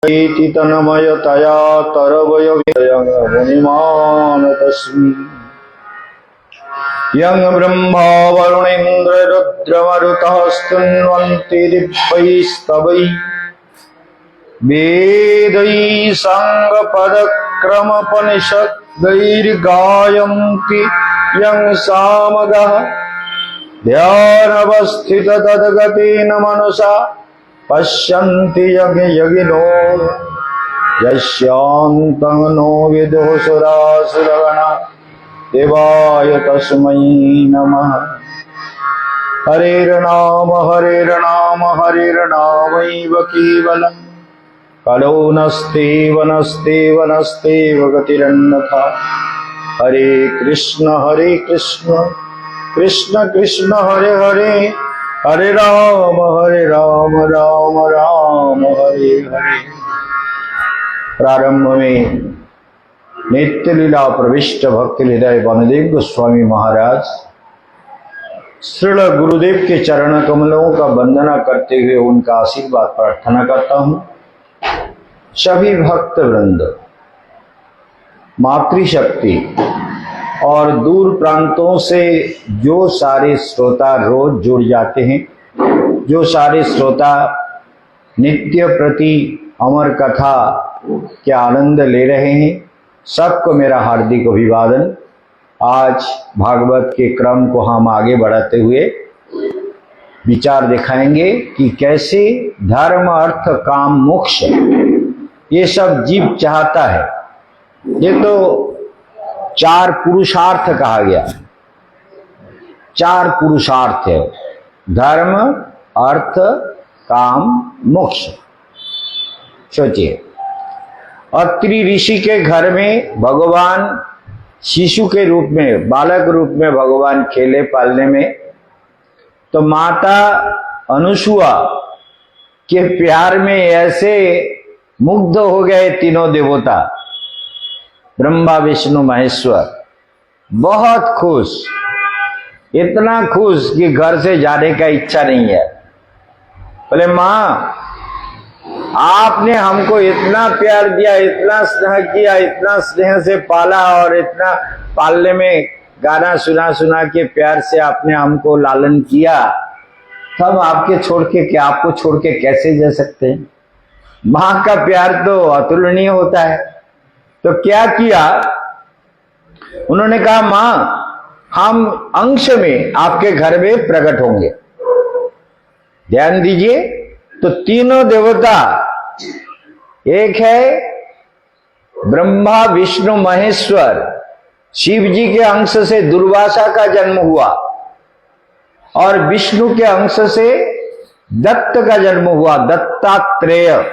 इति तन्मयतया तरवयमुनिमान् तस्मै यं ब्रह्मा वरुणेन्द्र रुद्रमरुतः स्तुन्वन्ति दिव्यैस्तवैः वेदैः साङ्गपदक्रमोपनिषद्गैर्गायन्ति यं सामगाः ध्यानावस्थित तद्गतेन मनसा पश्यन्ति यज्ञयज्ञिनो यस्यान्तं नो विदुः सुरासुरगणा देवाय तस्मै नमः। हरेर्नाम हरेर्नामैव केवलं कलो नस्तेव गतिरन्यथा। हरे कृष्ण कृष्ण कृष्ण हरे हरे, हरे राम राम राम हरे हरे। प्रारंभ में नित्य लीला प्रविष्ट भक्ति हृदय वनदेव गोस्वामी महाराज श्रील गुरुदेव के चरण कमलों का वंदना करते हुए उनका आशीर्वाद प्रार्थना करता हूँ। सभी भक्त वृंद, मातृशक्ति और दूर प्रांतों से जो सारे श्रोता रोज जुड़ जाते हैं, जो सारे श्रोता नित्य प्रति अमर कथा के आनंद ले रहे हैं, सबको मेरा हार्दिक अभिवादन। आज भागवत के क्रम को हम आगे बढ़ाते हुए विचार दिखाएंगे कि कैसे धर्म अर्थ काम मोक्ष ये सब जीव चाहता है। ये तो चार पुरुषार्थ कहा गया, चार पुरुषार्थ है, धर्म अर्थ काम मोक्ष। सोचिए, अत्रि ऋषि के घर में भगवान शिशु के रूप में, बालक रूप में भगवान खेले पालने में, तो माता अनुसुआ के प्यार में ऐसे मुग्ध हो गए तीनों देवता, ब्रह्मा विष्णु महेश्वर, बहुत खुश, इतना खुश कि घर से जाने का इच्छा नहीं है। बोले माँ, आपने हमको इतना प्यार दिया, इतना स्नेह किया, इतना स्नेह से पाला और इतना पालने में गाना सुना के प्यार से आपने हमको लालन किया, तब आपको छोड़ के कैसे जा सकते हैं? माँ का प्यार तो अतुलनीय होता है। तो क्या किया उन्होंने? कहा माँ, हम अंश में आपके घर में प्रकट होंगे। ध्यान दीजिए, तो तीनों देवता, एक है ब्रह्मा विष्णु महेश्वर, शिव जी के अंश से दुर्वासा का जन्म हुआ और विष्णु के अंश से दत्त का जन्म हुआ, दत्तात्रेय,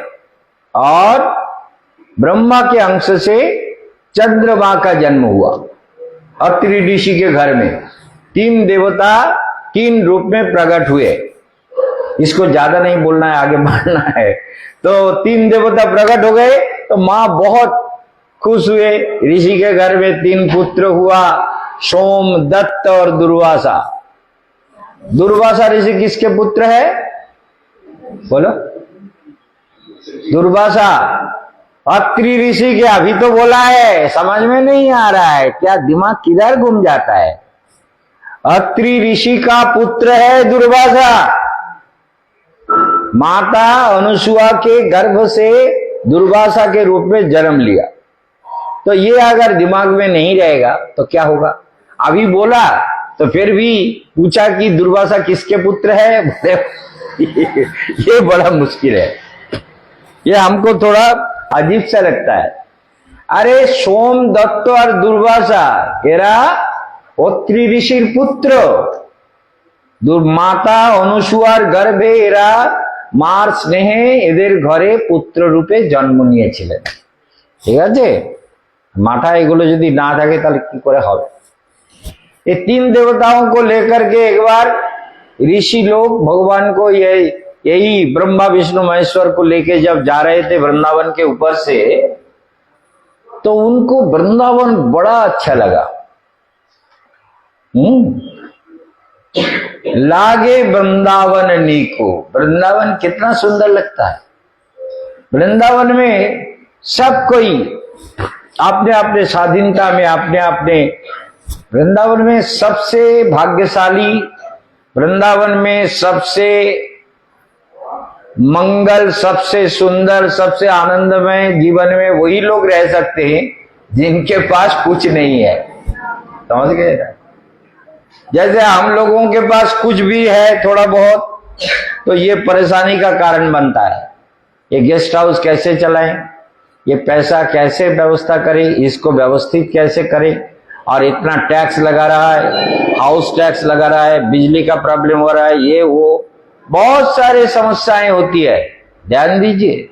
और ब्रह्मा के अंश से चंद्रमा का जन्म हुआ। अत्रि ऋषि के घर में तीन देवता तीन रूप में प्रकट हुए। इसको ज्यादा नहीं बोलना है, आगे बढ़ना है। तो तीन देवता प्रकट हो गए तो माँ बहुत खुश हुए। ऋषि के घर में तीन पुत्र हुआ, सोम, दत्त और दुर्वासा। दुर्वासा ऋषि किसके पुत्र है? बोलो। दुर्वासा अत्रि ऋषि के, अभी तो बोला है, समझ में नहीं आ रहा है क्या? दिमाग किधर घूम जाता है? अत्रि ऋषि का पुत्र है दुर्वासा। माता अनुसुआ के गर्भ से दुर्वासा के रूप में जन्म लिया। तो ये अगर दिमाग में नहीं रहेगा तो क्या होगा? अभी बोला तो फिर भी पूछा कि दुर्वासा किसके पुत्र है? ये बड़ा मुश्किल है, ये हमको थोड़ा अजीब सा लगता है। अरे सोम, दत्त और दुर्वासा एरा अत्रि ऋषिर पुत्र। माता অনুসুয়ার গর্ভে এরা মার স্নেহে এদের ঘরে পুত্র রূপে জন্ম নিয়েছিলেন। ঠিক আছে, মাথা এগুলো যদি না থাকে তাহলে কি করে হবে? ये तीन देवताओं को लेकर के एक बार ऋषि लोग भगवान को यही ब्रह्मा विष्णु महेश्वर को लेके जब जा रहे थे वृंदावन के ऊपर से, तो उनको वृंदावन बड़ा अच्छा लगा। लागे वृंदावन नीको, वृंदावन कितना सुंदर लगता है। वृंदावन में सब कोई अपने अपने स्वाधीनता में अपने अपने, वृंदावन में सबसे भाग्यशाली, वृंदावन में सबसे मंगल, सबसे सुंदर, सबसे आनंदमय जीवन में वही लोग रह सकते हैं जिनके पास कुछ नहीं है। समझ गए? जैसे हम लोगों के पास कुछ भी है थोड़ा बहुत, तो ये परेशानी का कारण बनता है। ये गेस्ट हाउस कैसे चलाएं, ये पैसा कैसे व्यवस्था करें, इसको व्यवस्थित कैसे करें, और इतना टैक्स लगा रहा है, हाउस टैक्स लगा रहा है, बिजली का प्रॉब्लम हो रहा है, ये वो बहुत सारे समस्याएं होती है, ध्यान दीजिए।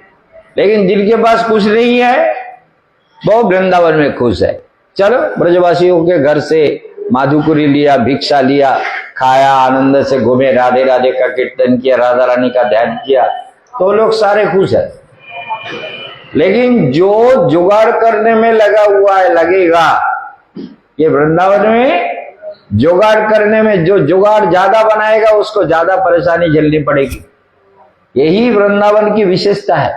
लेकिन जिनके पास कुछ नहीं है वो वृंदावन में खुश है। चलो, ब्रजवासियों के घर से माधुकुरी लिया, भिक्षा लिया, खाया, आनंद से घूमे, राधे राधे का कीर्तन किया, राधा रानी का ध्यान किया, तो लोग सारे खुश है। लेकिन जो जुगाड़ करने में लगा हुआ है, लगेगा, ये वृंदावन में जुगाड़ करने में, जो जुगाड़ ज्यादा बनाएगा उसको ज्यादा परेशानी झेलनी पड़ेगी। यही वृंदावन की विशेषता है।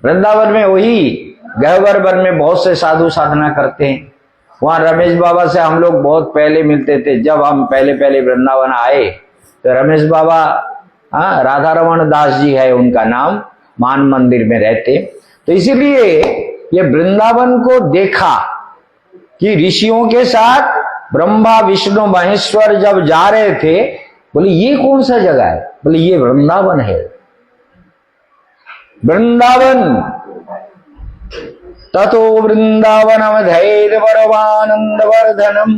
वृंदावन में वही गहवर वन में बहुत से साधु साधना करते हैं। वहां रमेश बाबा से हम लोग बहुत पहले मिलते थे। जब हम पहले पहले वृंदावन आए तो रमेश बाबा, राधा रमन दास जी है उनका नाम, मान मंदिर में रहते। तो इसीलिए ये वृंदावन को देखा कि ऋषियों के साथ ब्रह्मा विष्णु महेश्वर जब जा रहे थे, बोले ये कौन सा जगह है? बोले ये वृंदावन है। वृंदावन ततो वृंदावनमधैर् परमानंदवर्धनम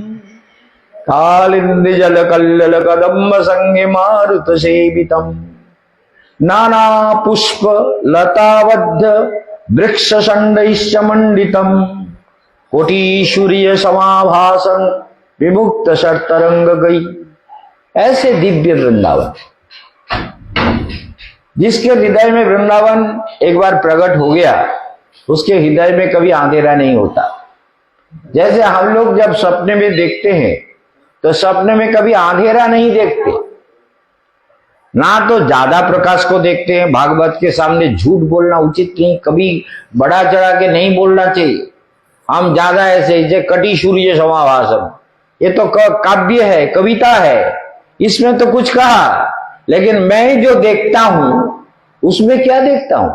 कालिंदी जल कल्लल कदम्ब संगे मारुत सेवितम नाना पुष्प लतावद्ध वृक्ष षण्डैश्च मंडितम कोटीश्वरीय समाभासन विमुक्त शर्तरंग गई। ऐसे दिव्य वृंदावन, जिसके हृदय में वृंदावन एक बार प्रकट हो गया, उसके हृदय में कभी अंधेरा नहीं होता। जैसे हम लोग जब सपने में देखते हैं तो सपने में कभी अंधेरा नहीं देखते, ना तो ज्यादा प्रकाश को देखते हैं। भागवत के सामने झूठ बोलना उचित नहीं, कभी बड़ा चढ़ा के नहीं बोलना चाहिए। हम ज्यादा ऐसे कटी सूर्य समाभाषण, ये तो काव्य है, कविता है, इसमें तो कुछ कहा, लेकिन मैं जो देखता हूं उसमें क्या देखता हूं?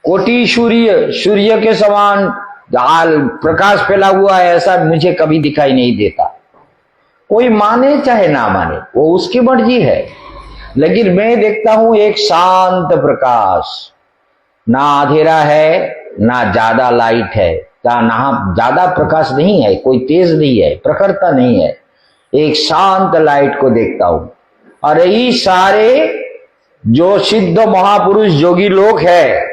कोटि सूर्य, सूर्य के समान प्रकाश फैला हुआ है, ऐसा मुझे कभी दिखाई नहीं देता। कोई माने चाहे ना माने, वो उसकी मर्जी है, लेकिन मैं देखता हूं एक शांत प्रकाश, ना अंधेरा है ना ज्यादा लाइट है, ना ज्यादा प्रकाश नहीं है, कोई तेज नहीं है, प्रखरता नहीं है, एक शांत लाइट को देखता हूं। और यही सारे जो सिद्ध महापुरुष योगी लोग हैं,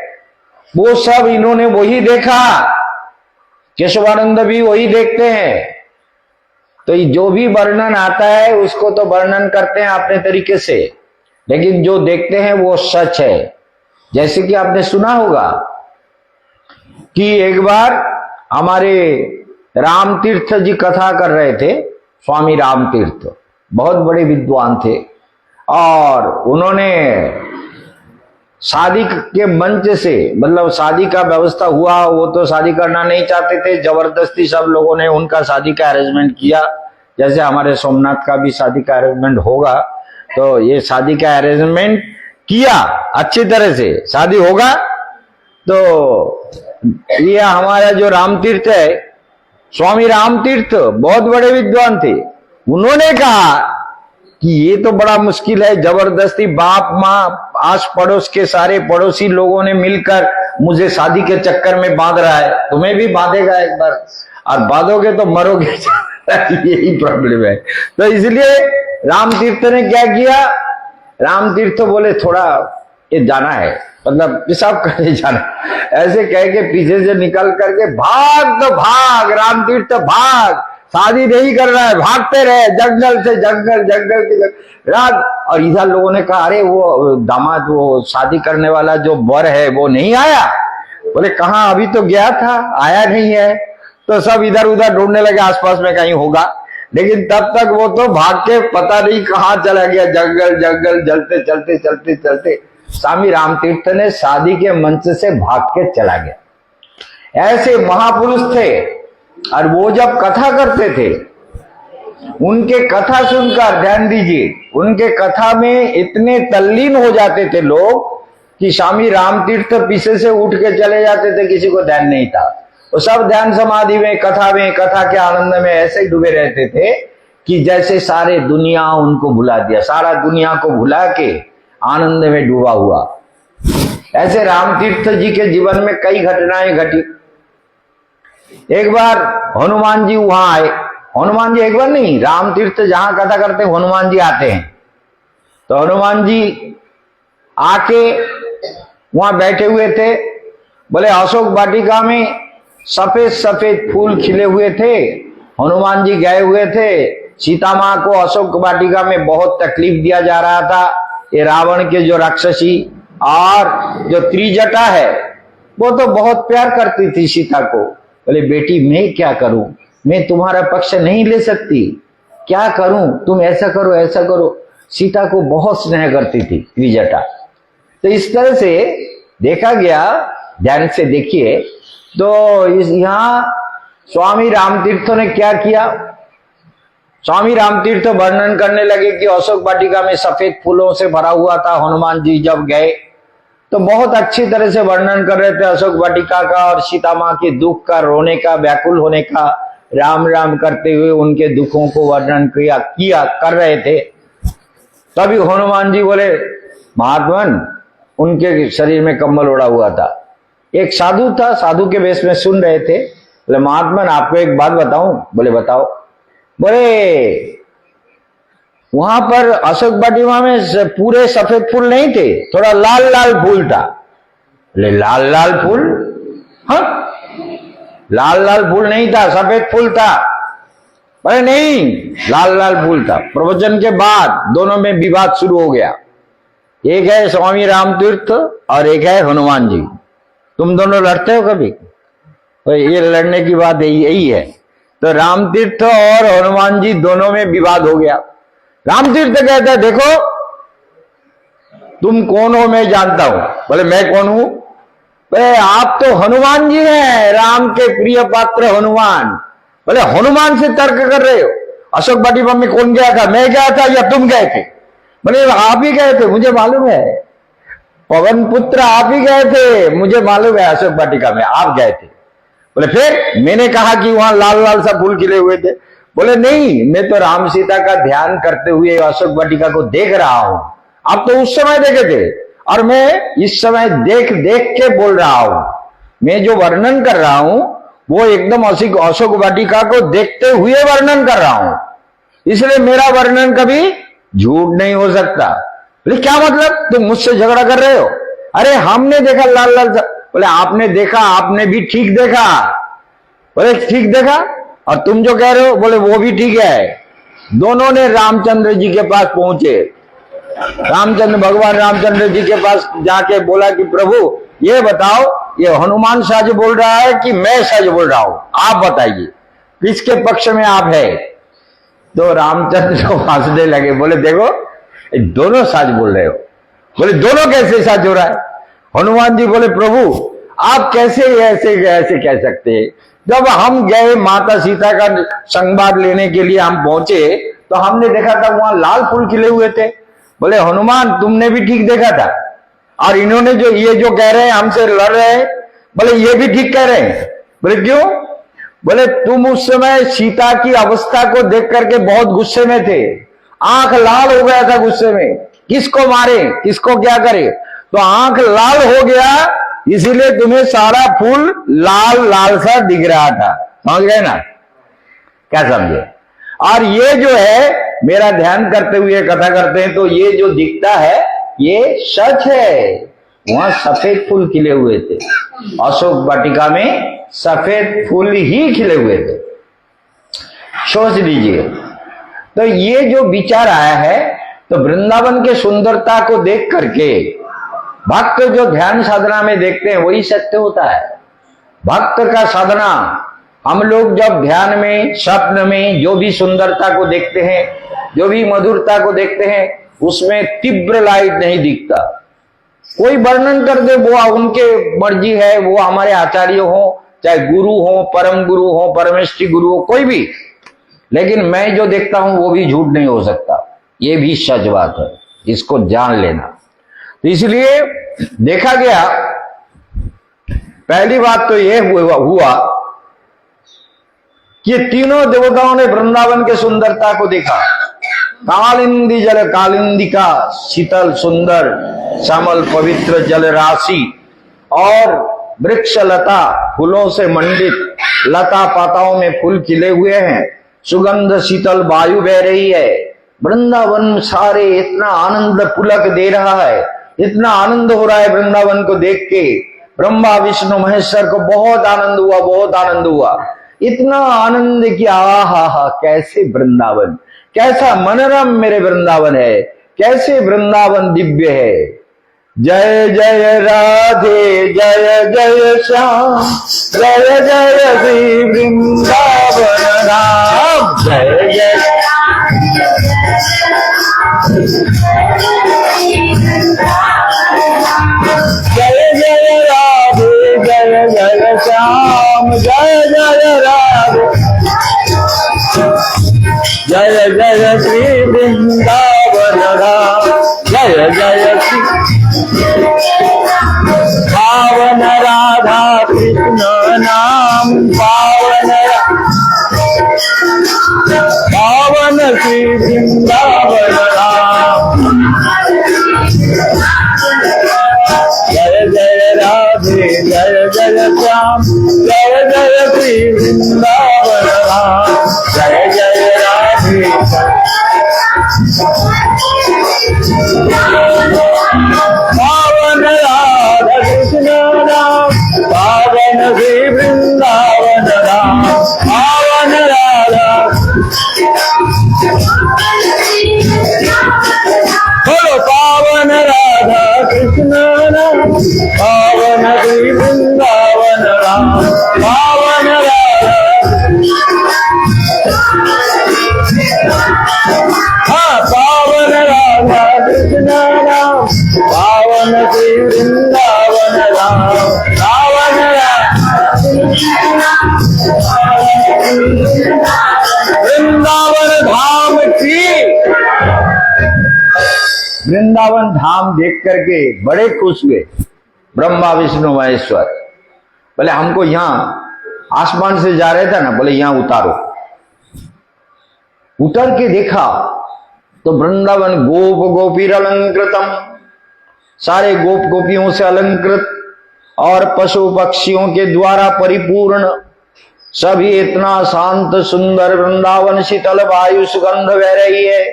वो सब इन्होंने वही देखा, केशवानंद भी वही देखते हैं। तो जो भी वर्णन आता है उसको तो वर्णन करते हैं अपने तरीके से, लेकिन जो देखते हैं वो सच है। जैसे कि आपने सुना होगा कि एक बार हमारे राम तीर्थ जी कथा कर रहे थे, स्वामी राम तीर्थ बहुत बड़े विद्वान थे, और उन्होंने शादी के मंच से, मतलब शादी का व्यवस्था हुआ, वो तो शादी करना नहीं चाहते थे, जबरदस्ती सब लोगों ने उनका शादी का अरेंजमेंट किया। जैसे हमारे सोमनाथ का भी शादी का अरेंजमेंट होगा, तो ये शादी का अरेंजमेंट किया, अच्छी तरह से शादी होगा। तो ये हमारा जो राम तीर्थ है, स्वामी राम तीर्थ बहुत बड़े विद्वान थे, उन्होंने कहा कि ये तो बड़ा मुश्किल है, जबरदस्ती बाप माँ आस पड़ोस के सारे पड़ोसी लोगों ने मिलकर मुझे शादी के चक्कर में बांध रहा है, तुम्हें भी बांधेगा एक बार, और बांधोगे तो मरोगे यही प्रॉब्लम है। तो इसलिए राम तीर्थ ने क्या किया, राम तीर्थ बोले थोड़ा ये जाना है, मतलब पेशाब करने जाना, ऐसे कह के पीछे से निकल करके भाग तो भाग, राम तीर्थ भाग, शादी नहीं कर रहा है, भागते रहे जंगल से जंगल, जंगल के रात। और इधर लोगों ने कहा अरे वो दामाद, वो शादी करने वाला जो वर है वो नहीं आया। बोले कहाँ, अभी तो गया था, आया नहीं है। तो सब इधर उधर ढूंढने लगे, आसपास में कहीं होगा, लेकिन तब तक वो तो भाग के पता नहीं कहाँ चला गया, जंगल जंगल, चलते चलते चलते चलते स्वामी रामतीर्थ ने शादी के मंच से भाग के चला गया। ऐसे महापुरुष थे, और वो जब कथा करते थे, उनके कथा सुनकर ध्यान दीजिए, उनके कथा में इतने तल्लीन हो जाते थे लोग कि स्वामी रामतीर्थ पीछे से उठ के चले जाते थे, किसी को ध्यान नहीं था। वो सब ध्यान समाधि में, कथा के आनंद में ऐसे ही डूबे रहते थे कि जैसे सारे दुनिया उनको भुला दिया, सारा दुनिया को भुला के आनंद में डूबा हुआ। ऐसे रामतीर्थ जी के जीवन में कई घटनाएं घटी। एक बार हनुमान जी वहां आए। हनुमान जी एक बार नहीं, रामतीर्थ जहां कथा करते हैं हनुमान जी आते हैं। तो हनुमान जी आके वहां बैठे हुए थे। बोले अशोक वाटिका में सफेद सफेद फूल खिले हुए थे। हनुमान जी गए हुए थे। सीता माँ को अशोक वाटिका में बहुत तकलीफ दिया जा रहा था। ये रावण के जो राक्षसी और जो त्रिजटा है, वो तो बहुत प्यार करती थी सीता को। बोले बेटी मैं क्या करूं, मैं तुम्हारा पक्ष नहीं ले सकती, क्या करूं, तुम ऐसा करो ऐसा करो। सीता को बहुत स्नेह करती थी त्रिजटा। तो इस तरह से देखा गया, ध्यान से देखिए। तो यहाँ स्वामी रामतीर्थ ने क्या किया, स्वामी रामतीर्थ वर्णन करने लगे कि अशोक वाटिका में सफेद फूलों से भरा हुआ था। हनुमान जी जब गए तो बहुत अच्छी तरह से वर्णन कर रहे थे अशोक वाटिका का, और सीता माँ के दुख का, रोने का, व्याकुल होने का, राम राम करते हुए उनके दुखों को वर्णन किया कर रहे थे। तभी हनुमान जी बोले, महात्मन, उनके शरीर में कंबल ओढ़ा हुआ था। एक साधु था, साधु के वेश में सुन रहे थे। बोले महात्मन आपको एक बात बताऊं। बोले बताओ। बोले वहां पर अशोक वाटिका में पूरे सफेद फूल नहीं थे, थोड़ा लाल लाल फूल था। बोले लाल लाल फूल? हाँ, लाल लाल फूल नहीं था, सफेद फूल था। बोले नहीं, लाल लाल फूल था। प्रवचन के बाद दोनों में विवाद शुरू हो गया। एक है स्वामी रामतीर्थ और एक है हनुमान जी। तुम दोनों लड़ते हो कभी? तो ये लड़ने की बात यही है। तो रामतीर्थ और हनुमान जी दोनों में विवाद हो गया। रामतीर्थ कहता है देखो तुम कौन हो मैं जानता हूं। बोले मैं कौन हूं? बोले आप तो हनुमान जी हैं, राम के प्रिय पात्र हनुमान। बोले हनुमान से तर्क कर रहे हो? अशोक वाटिका में कौन गया था, मैं गया था या तुम गए थे? बोले आप ही गए थे, मुझे मालूम है। पवन पुत्र आप ही गए थे, मुझे मालूम है, अशोक वाटिका में आप गए थे। बोले फिर मैंने कहा कि वहां लाल लाल सा फूल खिले हुए थे। बोले नहीं, मैं तो राम सीता का ध्यान करते हुए अशोक वाटिका को देख रहा हूं। आप तो उस समय देखे थे और मैं इस समय देख देख के बोल रहा हूं। मैं जो वर्णन कर रहा हूं वो एकदम अशोक वाटिका को देखते हुए वर्णन कर रहा हूं, इसलिए मेरा वर्णन कभी झूठ नहीं हो सकता। बोले क्या मतलब, तुम मुझसे झगड़ा कर रहे हो? अरे हमने देखा लाल लाल सा। बोले आपने देखा, आपने भी ठीक देखा। बोले ठीक देखा, और तुम जो कह रहे हो? बोले वो भी ठीक है। दोनों ने रामचंद्र जी के पास पहुंचे। रामचंद्र, भगवान रामचंद्र जी के पास जाके बोला कि प्रभु ये बताओ, ये हनुमान सच बोल रहा है कि मैं सच बोल रहा हूं, आप बताइए किसके पक्ष में आप है? तो रामचंद्र को हंसने लगे। बोले देखो दोनों सच बोल रहे हो। बोले दोनों कैसे सच हो रहा है? हनुमान जी बोले प्रभु आप कैसे ऐसे कह सकते हैं? जब हम गए माता सीता का संवाद लेने के लिए हम पहुंचे तो हमने देखा था वहां लाल फूल खिले हुए थे। बोले हनुमान तुमने भी ठीक देखा था, और इन्होंने जो ये जो कह रहे हैं हमसे लड़ रहे हैं, बोले ये भी ठीक कह रहे हैं। बोले क्यों? बोले तुम उस समय सीता की अवस्था को देख करके बहुत गुस्से में थे, आंख लाल हो गया था गुस्से में, किसको मारे किसको क्या करे, तो आंख लाल हो गया, इसीलिए तुम्हें सारा फूल लाल लाल सा दिख रहा था। समझ गए ना? क्या समझे? और ये जो है मेरा ध्यान करते हुए कथा करते हैं तो ये जो दिखता है ये सच है। वहां सफेद फूल खिले हुए थे, अशोक वाटिका में सफेद फूल ही खिले हुए थे। सोच लीजिए। तो ये जो विचार आया है, तो वृंदावन के सुंदरता को देख करके भक्त जो ध्यान साधना में देखते हैं वही सत्य होता है। भक्त का साधना, हम लोग जब ध्यान में, स्वप्न में जो भी सुंदरता को देखते हैं, जो भी मधुरता को देखते हैं, उसमें तीव्र लाइट नहीं दिखता, कोई वर्णन कर दे, वो उनके मर्जी है, वो हमारे आचार्य हो, चाहे गुरु हो, परम गुरु हो, परमेष्ठी गुरु हो, कोई भी, लेकिन मैं जो देखता हूं वो भी झूठ नहीं हो सकता, ये भी सच बात है, इसको जान लेना। तो इसलिए देखा गया, पहली बात तो यह हुआ कि तीनों देवताओं ने वृंदावन के सुंदरता को देखा। कालिंदी जल, कालिंदी का शीतल सुंदर श्यामल पवित्र जल राशि, और वृक्ष लता फूलों से मंडित, लता पाताओं में फूल खिले हुए हैं, सुगंध शीतल वायु बह रही है, वृंदावन सारे इतना आनंद पुलक दे रहा है, इतना आनंद हो रहा है वृंदावन को देख के। ब्रह्मा विष्णु महेश्वर को बहुत आनंद हुआ, बहुत आनंद हुआ, इतना आनंद कि आहा, कैसे वृंदावन, कैसा मनोरम मेरे वृंदावन है, कैसे वृंदावन दिव्य है। जय जय राधे, जय जय श्याम, जय जय श्री वृंदावन राम, जय जय जय जय राधे, जय जय श्याम, जय जय राधे, जय जय श्री वृंदावन राम, जय जय श्री पावन राधा कृष्ण नाम, पावन श्री वृंदावन राम, जय जय राधे, जय जय श्याम, जय जय श्री वृंदावन राम, जय जय राधे, पावन राधा कृष्ण नाम, पावन श्री वृंदावन राम, पावन राधा, बोलो पावन राधा कृष्ण नाम, पावन श्री वृंदावन राम, पावन राधा, हाँ पावन राधा कृष्ण नाम, पावन श्री वृंदावन राम, पावन वृंदावन धाम की। वृंदावन धाम देख करके बड़े खुश हुए ब्रह्मा विष्णु महेश्वर। बोले हमको यहां आसमान से जा रहे थे ना, बोले यहां उतारो। उतर के देखा तो वृंदावन गोप गोपीर अलंकृतम, सारे गोप गोपियों से अलंकृत और पशु पक्षियों के द्वारा परिपूर्ण, सभी इतना शांत सुंदर वृंदावन, शीतल वायु सुगंध बह रही है,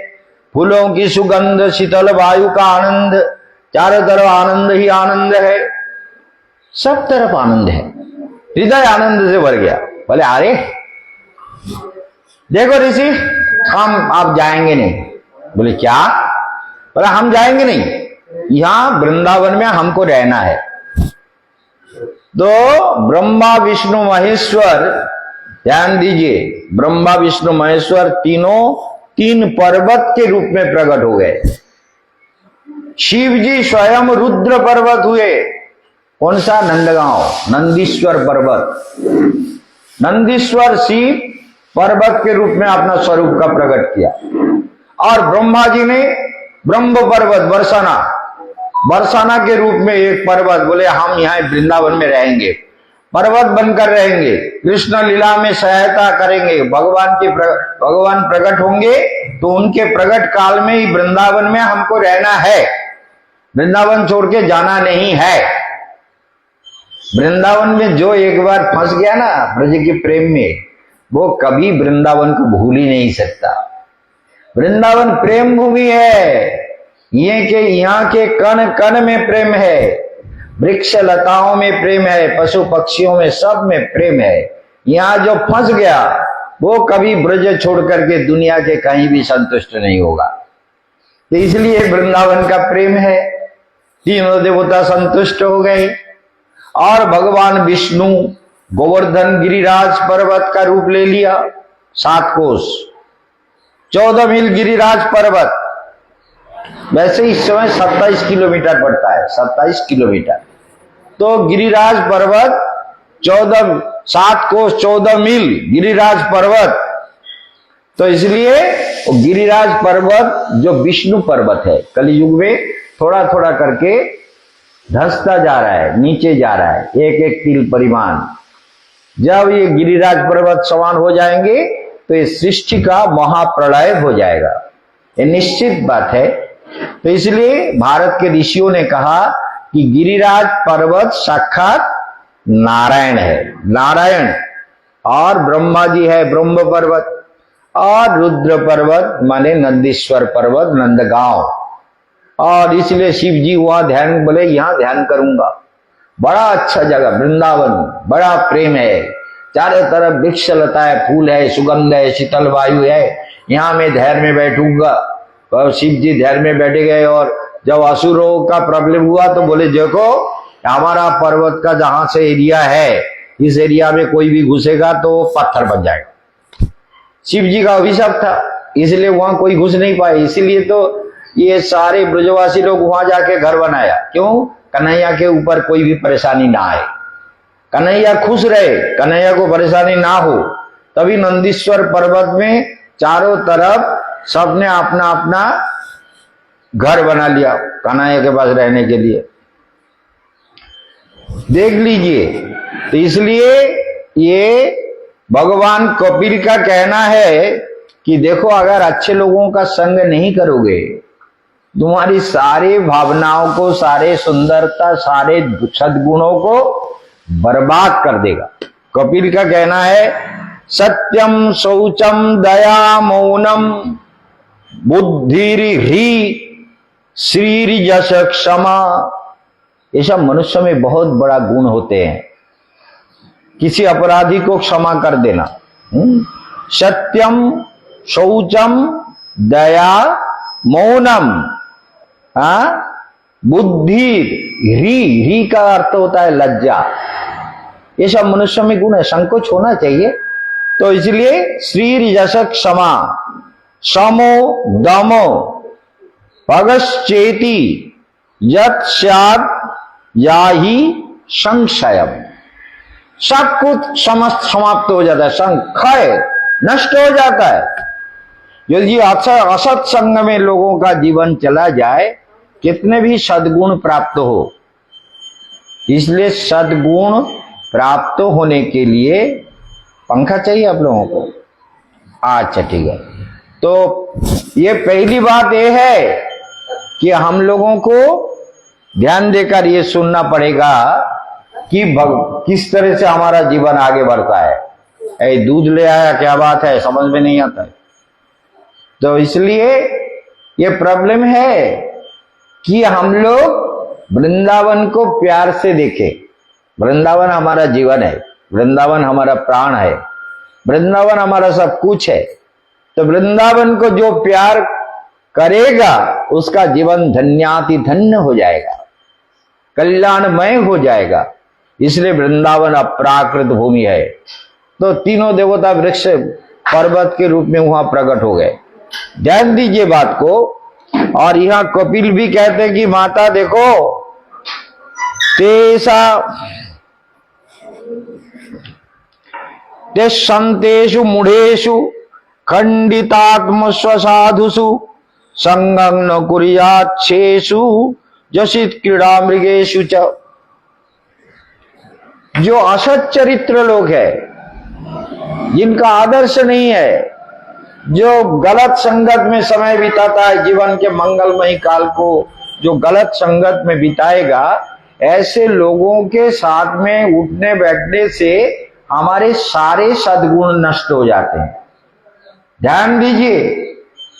फूलों की सुगंध, शीतल वायु का आनंद, चारों तरफ आनंद ही आनंद है, सब तरफ आनंद है, हृदय आनंद से भर गया। बोले अरे देखो ऋषि, हम आप जाएंगे नहीं। बोले क्या? बोले हम जाएंगे नहीं, यहां वृंदावन में हमको रहना है। तो ब्रह्मा विष्णु महेश्वर, ध्यान दीजिए, ब्रह्मा विष्णु महेश्वर तीनों तीन पर्वत के रूप में प्रकट हो गए। शिव जी स्वयं रुद्र पर्वत हुए। कौन सा? नंदगांव, नंदीश्वर पर्वत। नंदीश्वर शिव पर्वत के रूप में अपना स्वरूप का प्रकट किया, और ब्रह्मा जी ने ब्रह्म पर्वत बरसाना, बरसाना के रूप में एक पर्वत, बोले हम यहाँ वृंदावन में रहेंगे, पर्वत बनकर रहेंगे, कृष्ण लीला में सहायता करेंगे। भगवान प्रकट होंगे तो उनके प्रकट काल में ही वृंदावन में हमको रहना है, वृंदावन छोड़ के जाना नहीं है। वृंदावन में जो एक बार फंस गया ना ब्रज के प्रेम में, वो कभी वृंदावन को भूल ही नहीं सकता। वृंदावन प्रेम भूमि है, ये के यहाँ के कण कण में प्रेम है, वृक्ष लताओं में प्रेम है, पशु पक्षियों में, सब में प्रेम है। यहाँ जो फंस गया वो कभी ब्रज छोड़ करके दुनिया के कहीं भी संतुष्ट नहीं होगा। तो इसलिए वृंदावन का प्रेम है। तीनों देवता संतुष्ट हो गए, और भगवान विष्णु गोवर्धन गिरिराज पर्वत का रूप ले लिया, 7 कोस 14 मील गिरिराज पर्वत, वैसे इस समय 27 किलोमीटर पड़ता है, 27 किलोमीटर। तो गिरिराज पर्वत 7 कोस 14 मील गिरिराज पर्वत। तो इसलिए गिरिराज पर्वत जो विष्णु पर्वत है, कलयुग में थोड़ा थोड़ा करके धंसता जा रहा है, नीचे जा रहा है, एक एक तिल परिमाण। जब ये गिरिराज पर्वत समान हो जाएंगे तो ये सृष्टि का महाप्रलय हो जाएगा, ये निश्चित बात है। तो इसलिए भारत के ऋषियों ने कहा कि गिरिराज पर्वत साक्षात नारायण है, नारायण, और ब्रह्मा जी है ब्रह्म पर्वत, और रुद्र पर्वत माने नंदीश्वर पर्वत, नंदगांव। और इसलिए शिव जी वहां ध्यान, बोले यहां ध्यान करूंगा, बड़ा अच्छा जगह वृंदावन, बड़ा प्रेम है, चारों तरफ वृक्ष लता है, फूल है, सुगंध है, शीतल वायु है, यहाँ मैं धैर्य में बैठूंगा। और शिव जी धैर्य में बैठे गए, और जब असुरों का प्रॉब्लम हुआ तो बोले देखो हमारा पर्वत का जहां से एरिया है, इस एरिया में कोई भी घुसेगा तो पत्थर बन जाएगा। शिव जी का अभिशाप था, इसलिए वहां कोई घुस नहीं पाए। इसीलिए तो ये सारे ब्रजवासी लोग वहां जाके घर बनाया, क्यों? कन्हैया के ऊपर कोई भी परेशानी ना आए, कन्हैया खुश रहे, कन्हैया को परेशानी ना हो। तभी नंदीश्वर पर्वत में चारों तरफ सबने अपना अपना घर बना लिया कन्हैया के पास रहने के लिए। देख लीजिए, तो इसलिए ये भगवान कपिल का कहना है कि देखो अगर अच्छे लोगों का संग नहीं करोगे, तुम्हारी सारी भावनाओं को, सारे सुंदरता, सारे सद्गुणों को बर्बाद कर देगा। कपिल का कहना है सत्यम शौचम दया मौनम बुद्धिर्हि श्रीर्यश क्षमा। ये सब मनुष्य में बहुत बड़ा गुण होते हैं, किसी अपराधी को क्षमा कर देना। सत्यम शौचम दया मौनम, बुद्धि, री का अर्थ होता है लज्जा। ये सब मनुष्य में गुण है, संकोच होना चाहिए। तो इसलिए श्री यश क्षमा, समो दमो भगश्चेति यत् स्यात् याहि संशयम। सब कुछ समस्त समाप्त हो जाता है, संशय नष्ट हो जाता है। यदि असत संग में लोगों का जीवन चला जाए, कितने भी सद्गुण प्राप्त हो, इसलिए सद्गुण प्राप्त होने के लिए पंखा चाहिए आप लोगों को। अच्छा ठीक है, तो ये पहली बात ये है कि हम लोगों को ध्यान देकर ये सुनना पड़ेगा कि किस तरह से हमारा जीवन आगे बढ़ता है। दूध ले आया, क्या बात है, समझ में नहीं आता है। तो इसलिए ये प्रॉब्लम है कि हम लोग वृंदावन को प्यार से देखें। वृंदावन हमारा जीवन है, वृंदावन हमारा प्राण है, वृंदावन हमारा सब कुछ है। तो वृंदावन को जो प्यार करेगा उसका जीवन धन्याति धन्य हो जाएगा, कल्याणमय हो जाएगा। इसलिए वृंदावन अपराकृत भूमि है। तो तीनों देवता वृक्ष पर्वत के रूप में वहां प्रकट हो गए। ध्यान दीजिए बात को। और यहां कपिल भी कहते हैं कि माता देखो, ते संतेषु मूढ़ेषु खंडितात्म स्वसाधुषु संगं न कुर्याच्छेषु जसित क्रीड़ा मृगेषु च। जो असत चरित्र लोग है, जिनका आदर्श नहीं है, जो गलत संगत में समय बिताता है, जीवन के मंगलमय काल को जो गलत संगत में बिताएगा, ऐसे लोगों के साथ में उठने बैठने से हमारे सारे सद्गुण नष्ट हो जाते हैं। ध्यान दीजिए,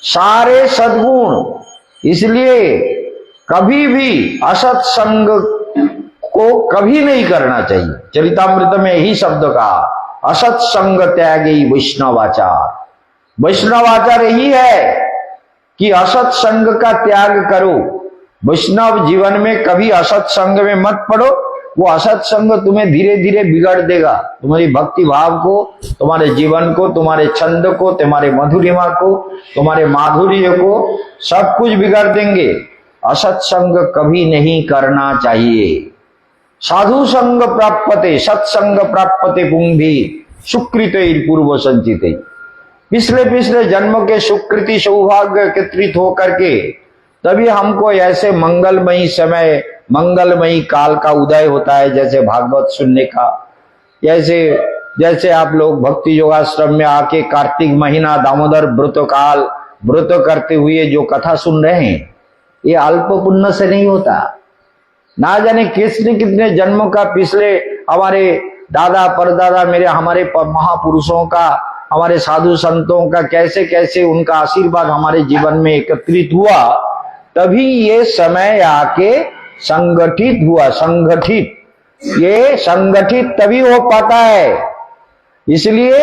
सारे सद्गुण। इसलिए कभी भी असत संग को कभी नहीं करना चाहिए। चरितामृत में यही शब्द कहा, असत संग त्यागी वैष्णवाचार। वैष्णवाचार यही है कि असत संग का त्याग करो। वैष्णव जीवन में कभी असत संग में मत पड़ो, वो असत्संग तुम्हें धीरे धीरे बिगाड़ देगा, तुम्हारी भक्ति भाव को, तुम्हारे जीवन को, तुम्हारे छंद को, तुम्हारे मधुरिमा को, तुम्हारे माधुर्य को, सब कुछ बिगाड़ देंगे। असत्संग कभी नहीं करना चाहिए। साधु संग प्राप्यते सत्संग प्राप्यते पुंभी सुकृत पूर्व संचित। पिछले पिछले जन्म के सुकृति सौभाग्य एकत्रित होकर के तभी हमको ऐसे मंगलमयी समय, मंगलमयी काल का उदय होता है, जैसे भागवत सुनने का। जैसे आप लोग भक्ति योगाश्रम में आके कार्तिक महीना दामोदर व्रत काल व्रत करते हुए जो कथा सुन रहे हैं, ये अल्प पुण्य से नहीं होता। ना जाने कितने जन्मों का पिछले हमारे दादा परदादा हमारे महापुरुषों का, हमारे साधु संतों का कैसे कैसे उनका आशीर्वाद हमारे जीवन में एकत्रित हुआ, तभी ये समय आके संगठित हुआ। ये संगठित तभी हो पाता है। इसलिए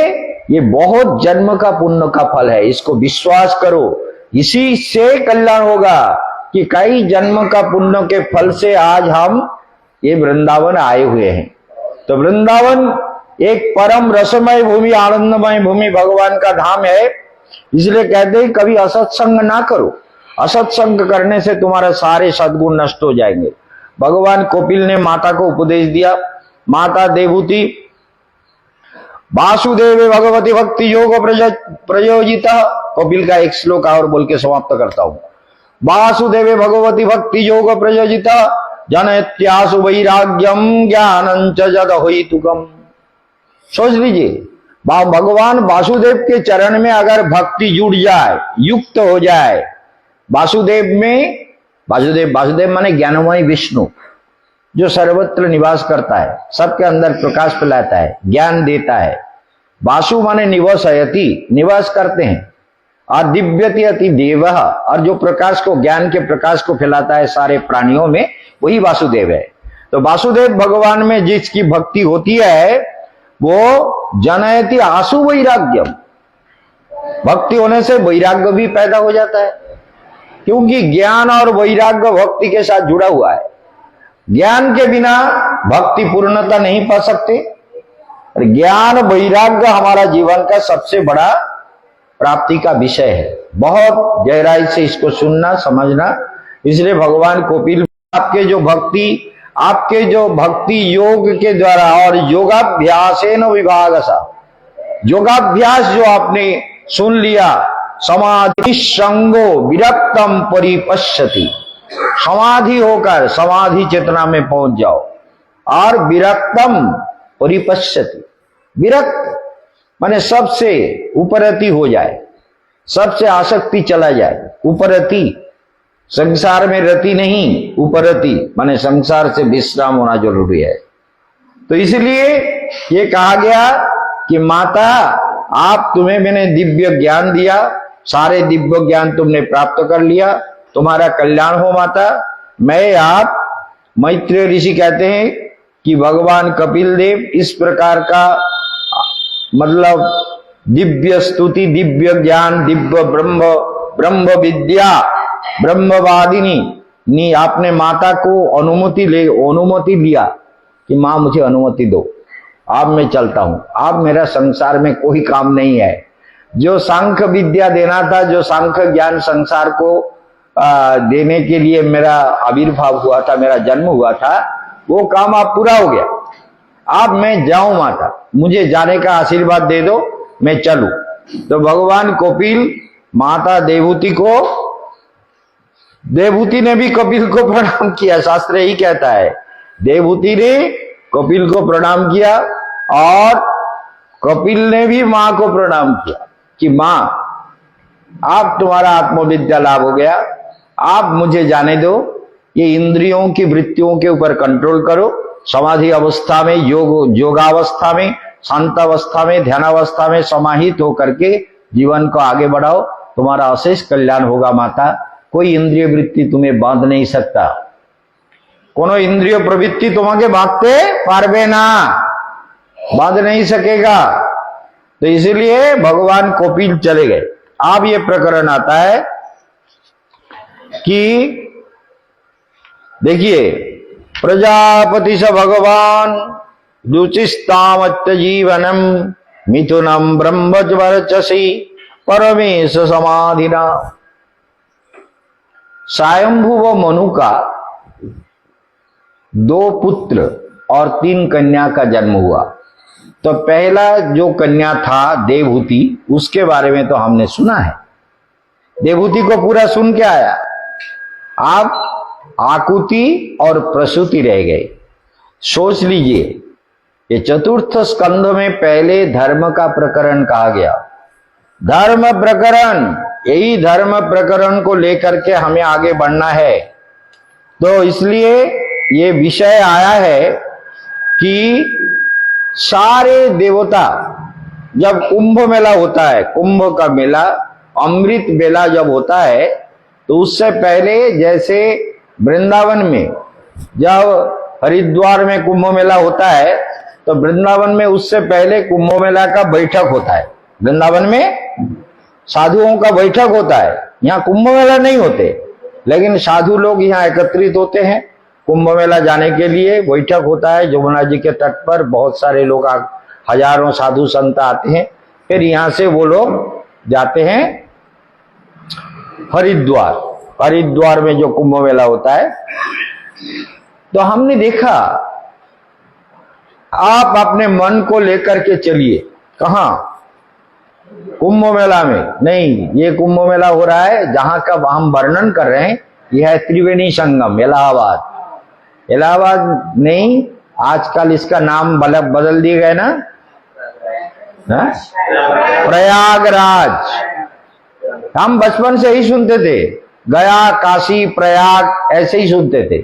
ये बहुत जन्म का पुण्य का फल है, इसको विश्वास करो। इसी से कल्याण होगा कि कई जन्म का पुण्य के फल से आज हम ये वृंदावन आए हुए हैं। तो वृंदावन एक परम रसमय भूमि, आनंदमय भूमि, भगवान का धाम है। इसलिए कहते हैं कभी असत्संग ना करो। असत्संग करने से तुम्हारे सारे सद्गुण नष्ट हो जाएंगे। भगवान कपिल ने माता को उपदेश दिया। माता देवहूति वासुदेव भगवती भक्ति योग प्रयोजिता। कपिल का एक श्लोक और बोल के समाप्त करता हूं। वासुदेव भगवती भक्ति योग प्रयोजिता जनत्यासु वैराग्यम ज्ञानंच जद होइतुकम। सोच लीजिए, भगवान वासुदेव के चरण में अगर भक्ति जुड़ जाए, युक्त हो जाए, वासुदेव माने ज्ञानमय विष्णु, जो सर्वत्र निवास करता है, सबके अंदर प्रकाश फैलाता है, ज्ञान देता है। वासु माने निवसयति, निवास करते हैं। और दिव्यति अति देव, और जो प्रकाश को, ज्ञान के प्रकाश को फैलाता है सारे प्राणियों में, वही वासुदेव है। तो वासुदेव भगवान में जिसकी भक्ति होती है वो जनयति आसु वैराग्यम। भक्ति होने से वैराग्य भी पैदा हो जाता है, क्योंकि ज्ञान और वैराग्य भक्ति के साथ जुड़ा हुआ है। ज्ञान के बिना भक्ति पूर्णता नहीं पा सकते। ज्ञान वैराग्य हमारा जीवन का सबसे बड़ा प्राप्ति का विषय है। बहुत गहराई से इसको सुनना, समझना। इसलिए भगवान कपिल आपके जो भक्ति योग के द्वारा और योगाभ्यासेन विभागसा, योगाभ्यास जो आपने सुन लिया, समाधि संगो विरक्तम परिपश्यति, समाधि होकर समाधि चेतना में पहुंच जाओ और विरक्तम परिपश्यति। विरक्त माने सबसे उपरति हो जाए, सबसे आसक्ति चला जाए। उपरति संसार में रति नहीं, उपरति माने संसार से विश्राम होना जरूरी है। तो इसलिए ये कहा गया कि माता, तुम्हें मैंने दिव्य ज्ञान दिया, सारे दिव्य ज्ञान तुमने प्राप्त कर लिया, तुम्हारा कल्याण हो माता। मैत्रेय ऋषि कहते हैं कि भगवान कपिल देव इस प्रकार का मतलब दिव्य स्तुति, दिव्य ज्ञान, दिव्य ब्रह्म विद्या, ब्रह्मवादिनी आपने माता को अनुमति दिया कि मां मुझे अनुमति दो, अब मैं चलता हूं, अब मेरा संसार में कोई काम नहीं है। जो सांख्य विद्या देना था, जो सांख्य ज्ञान संसार को देने के लिए मेरा आविर्भाव हुआ था, मेरा जन्म हुआ था, वो काम अब पूरा हो गया। अब मैं जाऊं माता, मुझे जाने का आशीर्वाद दे दो, मैं चलूं। तो भगवान कपिल माता देवहूति ने भी कपिल को प्रणाम किया। शास्त्र ही कहता है देवहूति ने कपिल को प्रणाम किया और कपिल ने भी मां को प्रणाम किया कि मां, आप तुम्हारा आत्मविद्या लाभ हो गया, आप मुझे जाने दो, ये इंद्रियों की वृत्तियों के ऊपर कंट्रोल करो। समाधि अवस्था में, योगावस्था में, शांतावस्था में, ध्यानावस्था में समाहित होकर के जीवन को आगे बढ़ाओ, तुम्हारा अशेष कल्याण होगा माता। कोई इंद्रिय वृत्ति तुम्हें बांध नहीं सकता, कोनो इंद्रिय प्रवृत्ति तुम्हें बांधते पारबे ना, बांध नहीं सकेगा। तो इसलिए भगवान कपिल चले गए। अब ये प्रकरण आता है कि देखिए प्रजापति स भगवान रुचिस्तामत्य जीवनम मिथुनम ब्रह्मवर्चसी परमेश समाधिना। स्वयंभू व मनु का 2 पुत्र और 3 कन्या का जन्म हुआ। तो पहला जो कन्या था देवहूति, उसके बारे में तो हमने सुना है। देवहूति को पूरा सुन के आया। आप आकुति और प्रसूति रह गए। सोच लीजिए, ये चतुर्थ स्कंध में पहले धर्म का प्रकरण कहा गया। धर्म प्रकरण, यही धर्म प्रकरण को लेकर के हमें आगे बढ़ना है। तो इसलिए ये विषय आया है कि सारे देवता, जब कुंभ मेला होता है, कुंभ का मेला, अमृत मेला जब होता है, तो उससे पहले जैसे वृंदावन में जब हरिद्वार में कुंभ मेला होता है, तो वृंदावन में उससे पहले कुंभ मेला का बैठक होता है। वृंदावन में साधुओं का बैठक होता है। यहाँ कुंभ मेला नहीं होते, लेकिन साधु लोग यहाँ एकत्रित होते हैं कुंभ मेला जाने के लिए। बैठक होता है यमुना जी के तट पर, बहुत सारे लोग, हजारों साधु संत आते हैं। फिर यहाँ से वो लोग जाते हैं हरिद्वार। हरिद्वार में जो कुंभ मेला होता है, तो हमने देखा, आप अपने मन को लेकर के चलिए। कहां? कुंभ मेला में नहीं, ये कुंभ मेला हो रहा है जहां का हम वर्णन कर रहे हैं, यह है त्रिवेणी संगम, इलाहाबाद। इलाहाबाद नहीं, आजकल इसका नाम बदल दिए गए ना, प्रयागराज। हम बचपन से ही सुनते थे, गया, काशी, प्रयाग, ऐसे ही सुनते थे।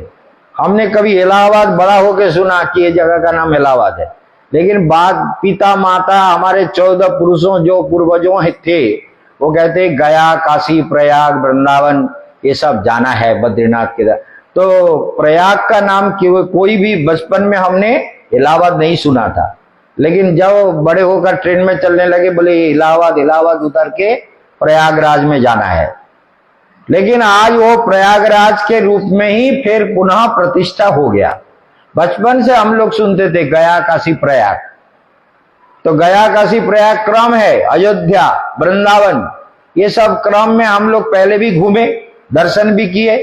हमने कभी इलाहाबाद बड़ा होकर सुना कि ये जगह का नाम इलाहाबाद है। लेकिन बाद पिता माता हमारे 14 पुरुषों जो पूर्वजों थे, वो कहते गया, काशी, प्रयाग, वृंदावन, ये सब जाना है, बद्रीनाथ के। तो प्रयाग का नाम कोई भी बचपन में हमने इलाहाबाद नहीं सुना था। लेकिन जब बड़े होकर ट्रेन में चलने लगे, बोले इलाहाबाद, इलाहाबाद उतर के प्रयागराज में जाना है। लेकिन आज वो प्रयागराज के रूप में ही फिर पुनः प्रतिष्ठा हो गया। बचपन से हम लोग सुनते थे गया, काशी, प्रयाग। तो गया, काशी, प्रयाग क्रम है। अयोध्या, वृंदावन, ये सब क्रम में हम लोग पहले भी घूमे, दर्शन भी किए,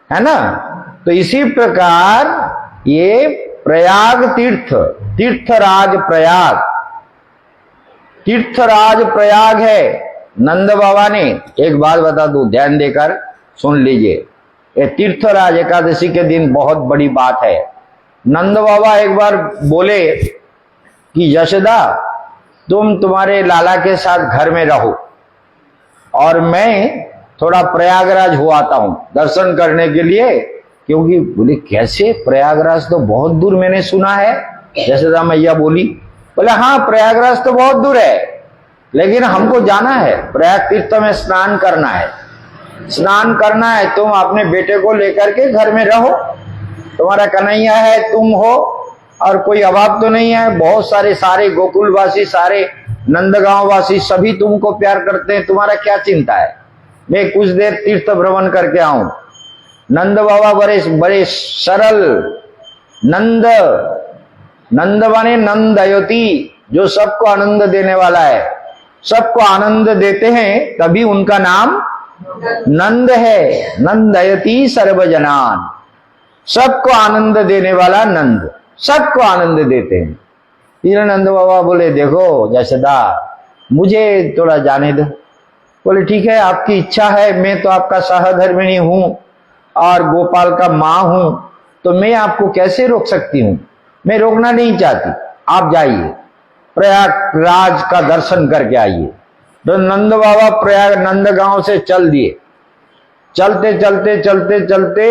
है ना। तो इसी प्रकार ये प्रयाग तीर्थ, तीर्थराज प्रयाग, तीर्थराज प्रयाग है। नंद बाबा ने, एक बात बता दूं, ध्यान देकर सुन लीजिए, ये तीर्थराज एकादशी के दिन बहुत बड़ी बात है। नंद बाबा एक बार बोले कि यशोदा, तुम तुम्हारे लाला के साथ घर में रहो और मैं थोड़ा प्रयागराज हो आता हूं दर्शन करने के लिए। क्योंकि बोले कैसे, प्रयागराज तो बहुत दूर मैंने सुना है। यशोदा मैया बोली, बोले हाँ प्रयागराज तो बहुत दूर है, लेकिन हमको जाना है, प्रयाग तीर्थ में स्नान करना है। स्नान करना है, तुम अपने बेटे को लेकर के घर में रहो, तुम्हारा कन्हैया है, तुम हो, और कोई अभाव तो नहीं है। बहुत सारे गोकुलवासी, सारे नंदगांव वासी सभी तुमको प्यार करते हैं, तुम्हारा क्या चिंता है, मैं कुछ देर तीर्थ भ्रमण करके आऊं। नंद बाबा बड़े सरल, नंद माने नंदयति, जो सबको आनंद देने वाला है, सबको आनंद देते हैं, तभी उनका नाम नंद है। नंदयति सर्वजनान, सबको आनंद देने वाला नंद, सबको आनंद देते हैं। फिर नंद बाबा बोले, देखो यशोदा, मुझे थोड़ा जाने दो। बोले ठीक है, आपकी इच्छा है, मैं तो आपका सहधर्मिणी हूं और गोपाल का माँ हूं, तो मैं आपको कैसे रोक सकती हूं। मैं रोकना नहीं चाहती, आप जाइए, प्रयागराज का दर्शन करके आइए। तो नंद बाबा प्रयाग नंदगांव से चल दिए। चलते चलते चलते चलते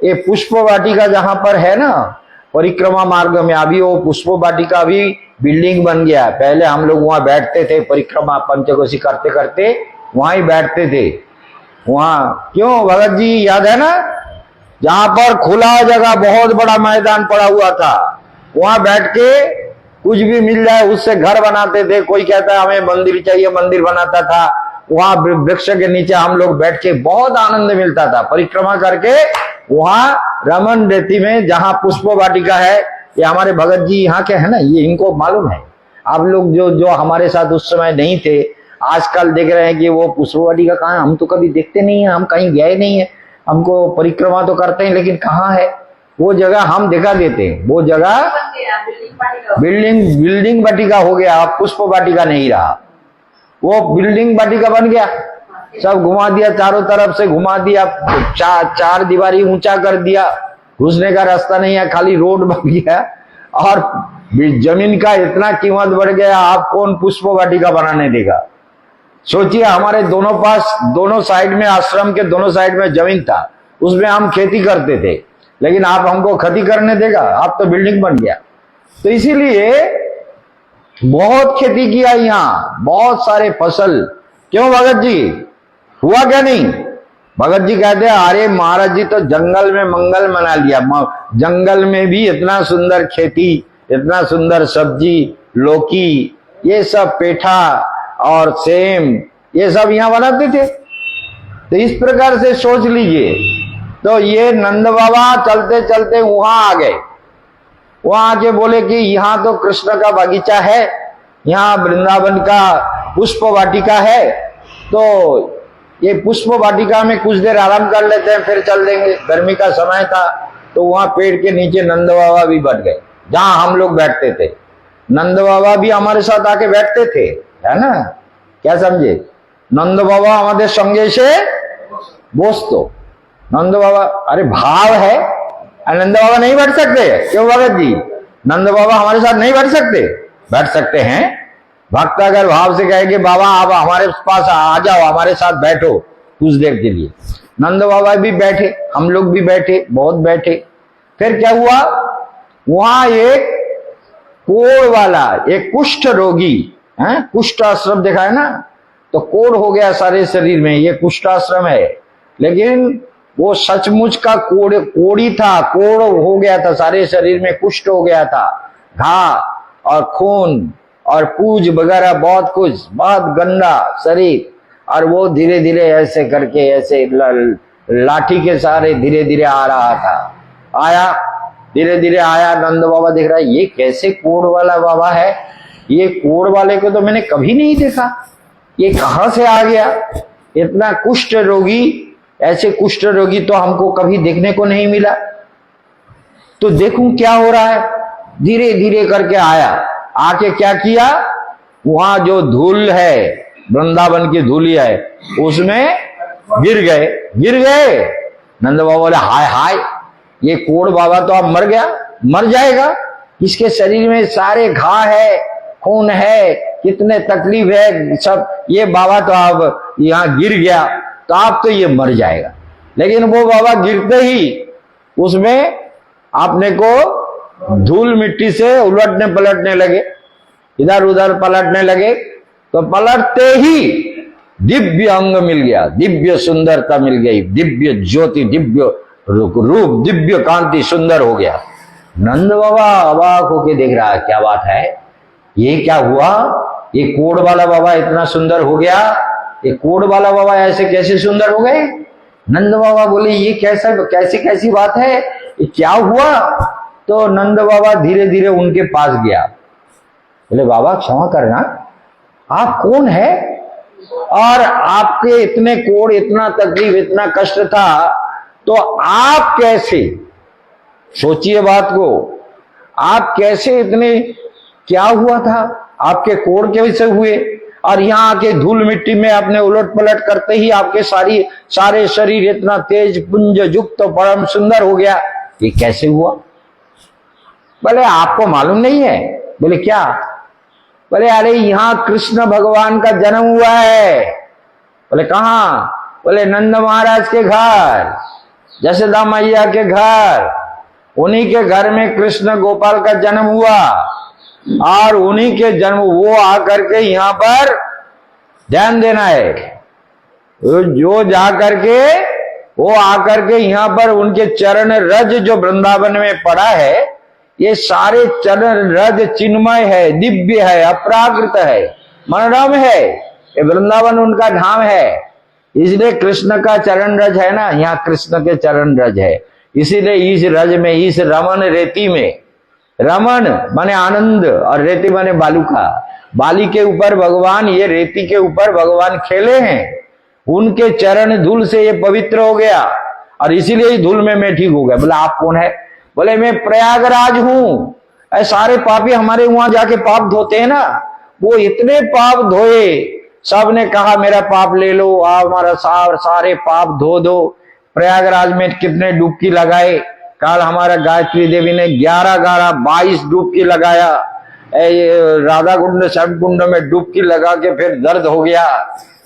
ये पुष्प वाटिका जहां पर है ना, परिक्रमा मार्ग में, अभी वो पुष्प वाटिका अभी बिल्डिंग बन गया। पहले हम लोग वहां बैठते थे, परिक्रमा पंचकोशी करते करते वहां ही बैठते थे। वहां क्यों भगत जी याद है ना, जहां पर खुला जगह, बहुत बड़ा मैदान पड़ा हुआ था, वहां बैठ के कुछ भी मिल जाए उससे घर बनाते थे। कोई कहता है हमें मंदिर चाहिए, मंदिर बनाता था। वहां वृक्ष के नीचे हम लोग बैठ के बहुत आनंद मिलता था। परिक्रमा करके वहां रमन रेती में जहां पुष्प वाटिका है, ये हमारे भगत जी यहाँ के है ना, ये इनको मालूम है। आप लोग जो हमारे साथ उस समय नहीं थे, आजकल देख रहे हैं कि वो पुष्प वाटिका कहाँ है। हम तो कभी देखते नहीं है, हम कहीं गए नहीं है, हमको परिक्रमा तो करते हैं लेकिन कहाँ है वो जगह, हम दिखा देते हैं। वो जगह बिल्डिंग वाटिका हो गया, अब पुष्प वाटिका नहीं रहा, वो बिल्डिंग वाटिका बन गया। सब घुमा दिया, चारों तरफ से घुमा दिया, चार दीवारी ऊंचा कर दिया, घुसने का रास्ता नहीं है, खाली रोड बन गया और जमीन का इतना कीमत बढ़ गया, आप कौन पुष्प वाटिका बनाने देगा। सोचिए, हमारे दोनों साइड में, आश्रम के दोनों साइड में जमीन था, उसमें हम खेती करते थे, लेकिन आप हमको खेती करने देगा, आप तो बिल्डिंग बन गया। तो इसीलिए बहुत खेती किया यहाँ, बहुत सारे फसल। क्यों भगत जी, हुआ क्या नहीं? भगत जी कहते हैं, अरे महाराज जी तो जंगल में मंगल मना लिया, जंगल में भी इतना सुंदर खेती, इतना सुंदर सब्जी, लौकी, ये सब पेठा और सेम, ये सब यहाँ बनाते थे। तो इस प्रकार से सोच लीजिए। तो ये नंद बाबा चलते चलते वहां आ गए, वहां आके बोले कि यहाँ तो कृष्ण का बगीचा है, यहाँ वृंदावन का पुष्प वाटिका है, तो ये पुष्प वाटिका में कुछ देर आराम कर लेते हैं, फिर चल देंगे। गर्मी का समय था, तो वहां पेड़ के नीचे नंद बाबा भी बैठ गए, जहां हम लोग बैठते थे। नंद बाबा भी हमारे साथ आके बैठते थे, है ना, क्या समझे? नंद बाबा हमारे संगे से दोस्तों, नंद बाबा, अरे भाव है, नंद बाबा नहीं बैठ सकते? क्यों भगत जी, नंद बाबा हमारे साथ नहीं बैठ सकते? बैठ सकते हैं। भक्त अगर भाव से कहे कि बाबा आप हमारे पास आ जाओ, हमारे साथ बैठो कुछ देर के लिए, नंद बाबा भी बैठे, हम लोग भी बैठे, बहुत बैठे। फिर क्या हुआ, वहां एक कोढ़ वाला, एक कुष्ठ रोगी है, कुष्ठ आश्रम देखा है ना, तो कोढ़ हो गया सारे शरीर में, ये कुष्ठ आश्रम है, लेकिन वो सचमुच का कोढ़ी था, कोढ़ हो गया था सारे शरीर में, कुष्ठ हो गया था, घाव और खून और पूज वगैरह बहुत कुछ, बहुत गंदा शरीर। और वो धीरे धीरे ऐसे करके, ऐसे लाठी के सहारे धीरे धीरे आ रहा था, आया, धीरे धीरे आया। नंद बाबा देख रहा है, ये कैसे कोढ़ वाला बाबा है, ये कोढ़ वाले को तो मैंने कभी नहीं देखा, ये कहां से आ गया, इतना कुष्ठ रोगी, ऐसे कुष्ठ रोगी तो हमको कभी देखने को नहीं मिला। तो देखूं क्या हो रहा है, धीरे धीरे करके आया, आके क्या किया, वहां जो धूल है, वृंदावन की धूली है, उसमें गिर गए। नंद बाबा बोले, हाय हाय, ये कोढ़ बाबा तो अब मर गया, मर जाएगा, इसके शरीर में सारे घाव है, खून है, कितने तकलीफ है सब, ये बाबा तो अब यहाँ गिर गया, तो आप तो ये मर जाएगा। लेकिन वो बाबा गिरते ही उसमें अपने को धूल मिट्टी से उलटने पलटने लगे, इधर उधर पलटने लगे। तो पलटते ही दिव्य अंग मिल गया, दिव्य सुंदरता मिल गई, दिव्य ज्योति, दिव्य रूप, दिव्य कांति, सुंदर हो गया। नंद बाबा अवाक होके देख रहा है, क्या बात है, ये क्या हुआ, ये कोढ़ वाला बाबा इतना सुंदर हो गया, ये कोढ़ वाला बाबा ऐसे कैसे सुंदर हो गए? नंद बाबा बोले, ये कैसी बात है, ये क्या हुआ? तो नंद बाबा धीरे धीरे उनके पास गया, बोले, बाबा क्षमा करना, आप कौन है और आपके इतने कोढ़, इतना तकलीफ, इतना कष्ट था, तो आप कैसे, सोचिए बात को, आप कैसे इतने, क्या हुआ था, आपके कोढ़ कैसे हुए? और यहाँ आके धूल मिट्टी में आपने उलट पलट करते ही आपके सारे शरीर इतना तेज पुंज युक्त तो परम सुंदर हो गया, ये कैसे हुआ? बोले, आपको मालूम नहीं है? बोले, क्या? बोले, अरे यहाँ कृष्ण भगवान का जन्म हुआ है। बोले, कहाँ? बोले, नंद महाराज के घर, जसोदा मैया के घर, उन्हीं के घर में कृष्ण गोपाल का जन्म हुआ, और उन्हीं के जन्म, वो आकर के यहाँ पर ध्यान देना है, जो जा करके वो आकर के यहाँ पर उनके चरण रज जो वृंदावन में पड़ा है, ये सारे चरण रज चिन्मय है, दिव्य है, अपराकृत है, मनोरम है, ये वृंदावन उनका धाम है, इसलिए कृष्ण का चरण रज है ना, यहाँ कृष्ण के चरण रज है। इसीलिए इस रज में, इस रमन रेती में, रमन माने आनंद और रेती माने बालुका, बाली के ऊपर भगवान, ये रेती के ऊपर भगवान खेले हैं। उनके चरण धूल से ये पवित्र हो गया और इसीलिए इस धूल में मैं ठीक हो गया। बोला आप कौन है? बोले मैं प्रयागराज हूं। सारे पापी हमारे वहां जाके पाप धोते हैं ना, वो इतने पाप धोए, सब ने कहा मेरा पाप ले लो, आप हमारा सारे पाप धो दो। प्रयागराज में कितने डुबकी लगाए, कल हमारा गायत्री देवी ने 22 डुबकी लगाया। राधा कुंड सब कुंड में डुबकी लगा के फिर दर्द हो गया।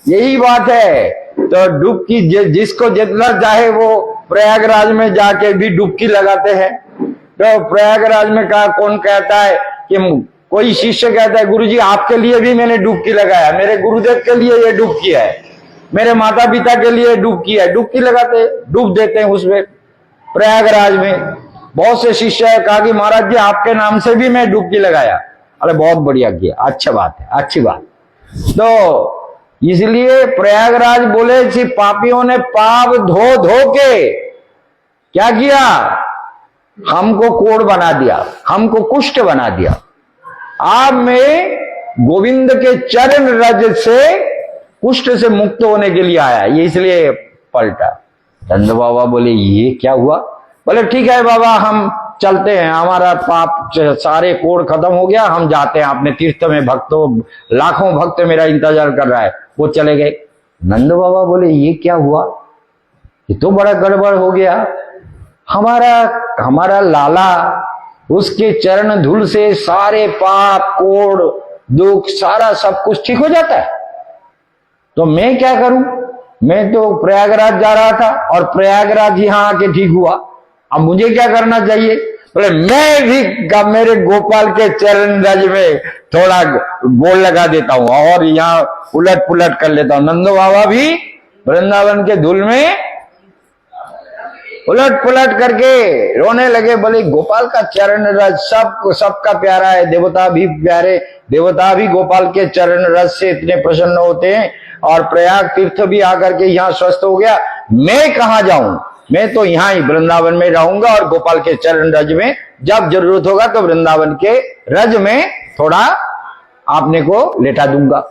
यही बात है। तो डुबकी जिसको जितना चाहे वो प्रयागराज में जाके भी डुबकी लगाते हैं। तो प्रयागराज में कहा, कौन कहता है कि कोई शिष्य कहता है गुरुजी आपके लिए भी मैंने डुबकी लगाया, मेरे गुरुदेव के लिए ये डुबकी है, मेरे माता पिता के लिए डुबकी है। डुबकी लगाते, डूब देते हैं उसमें। प्रयागराज में बहुत से शिष्य है, कहा कि महाराज जी आपके नाम से भी मैं डुबकी लगाया। अरे बहुत बढ़िया किया, अच्छा बात है, अच्छी बात। तो इसलिए प्रयागराज बोले कि पापियों ने पाप धो धो के क्या किया, हमको कोढ़ बना दिया, हमको कुष्ठ बना दिया। आप में गोविंद के चरण रज से कुष्ठ से मुक्त होने के लिए आया, ये इसलिए पलटा। नंद बाबा बोले ये क्या हुआ? बोले ठीक है बाबा हम चलते हैं, हमारा पाप सारे कोढ़ खत्म हो गया, हम जाते हैं अपने तीर्थ में, भक्तों लाखों भक्त मेरा इंतजार कर रहा है। वो चले गए। नंद बाबा बोले ये क्या हुआ, ये तो बड़ा गड़बड़ हो गया। हमारा लाला, उसके चरण धूल से सारे पाप कोढ़ दुख सारा सब कुछ ठीक हो जाता है, तो मैं क्या करूं? मैं तो प्रयागराज जा रहा था और प्रयागराज यहां आके ठीक हुआ, अब मुझे क्या करना चाहिए? बोले मैं भी मेरे गोपाल के चरण रज में थोड़ा गोल लगा देता हूं और यहाँ उलट पुलट कर लेता हूं। नंदो बाबा भी वृंदावन के धूल में उलट पुलट करके रोने लगे। बोले गोपाल का चरण रज सबका प्यारा है, देवता भी प्यारे, देवता भी गोपाल के चरण रज से इतने प्रसन्न होते हैं और प्रयाग तीर्थ भी आकर के यहाँ स्वस्थ हो गया। मैं कहाँ जाऊं? मैं तो यहाँ ही वृंदावन में रहूंगा और गोपाल के चरण रज में जब जरूरत होगा तो वृंदावन के रज में थोड़ा आपने को लेटा दूंगा।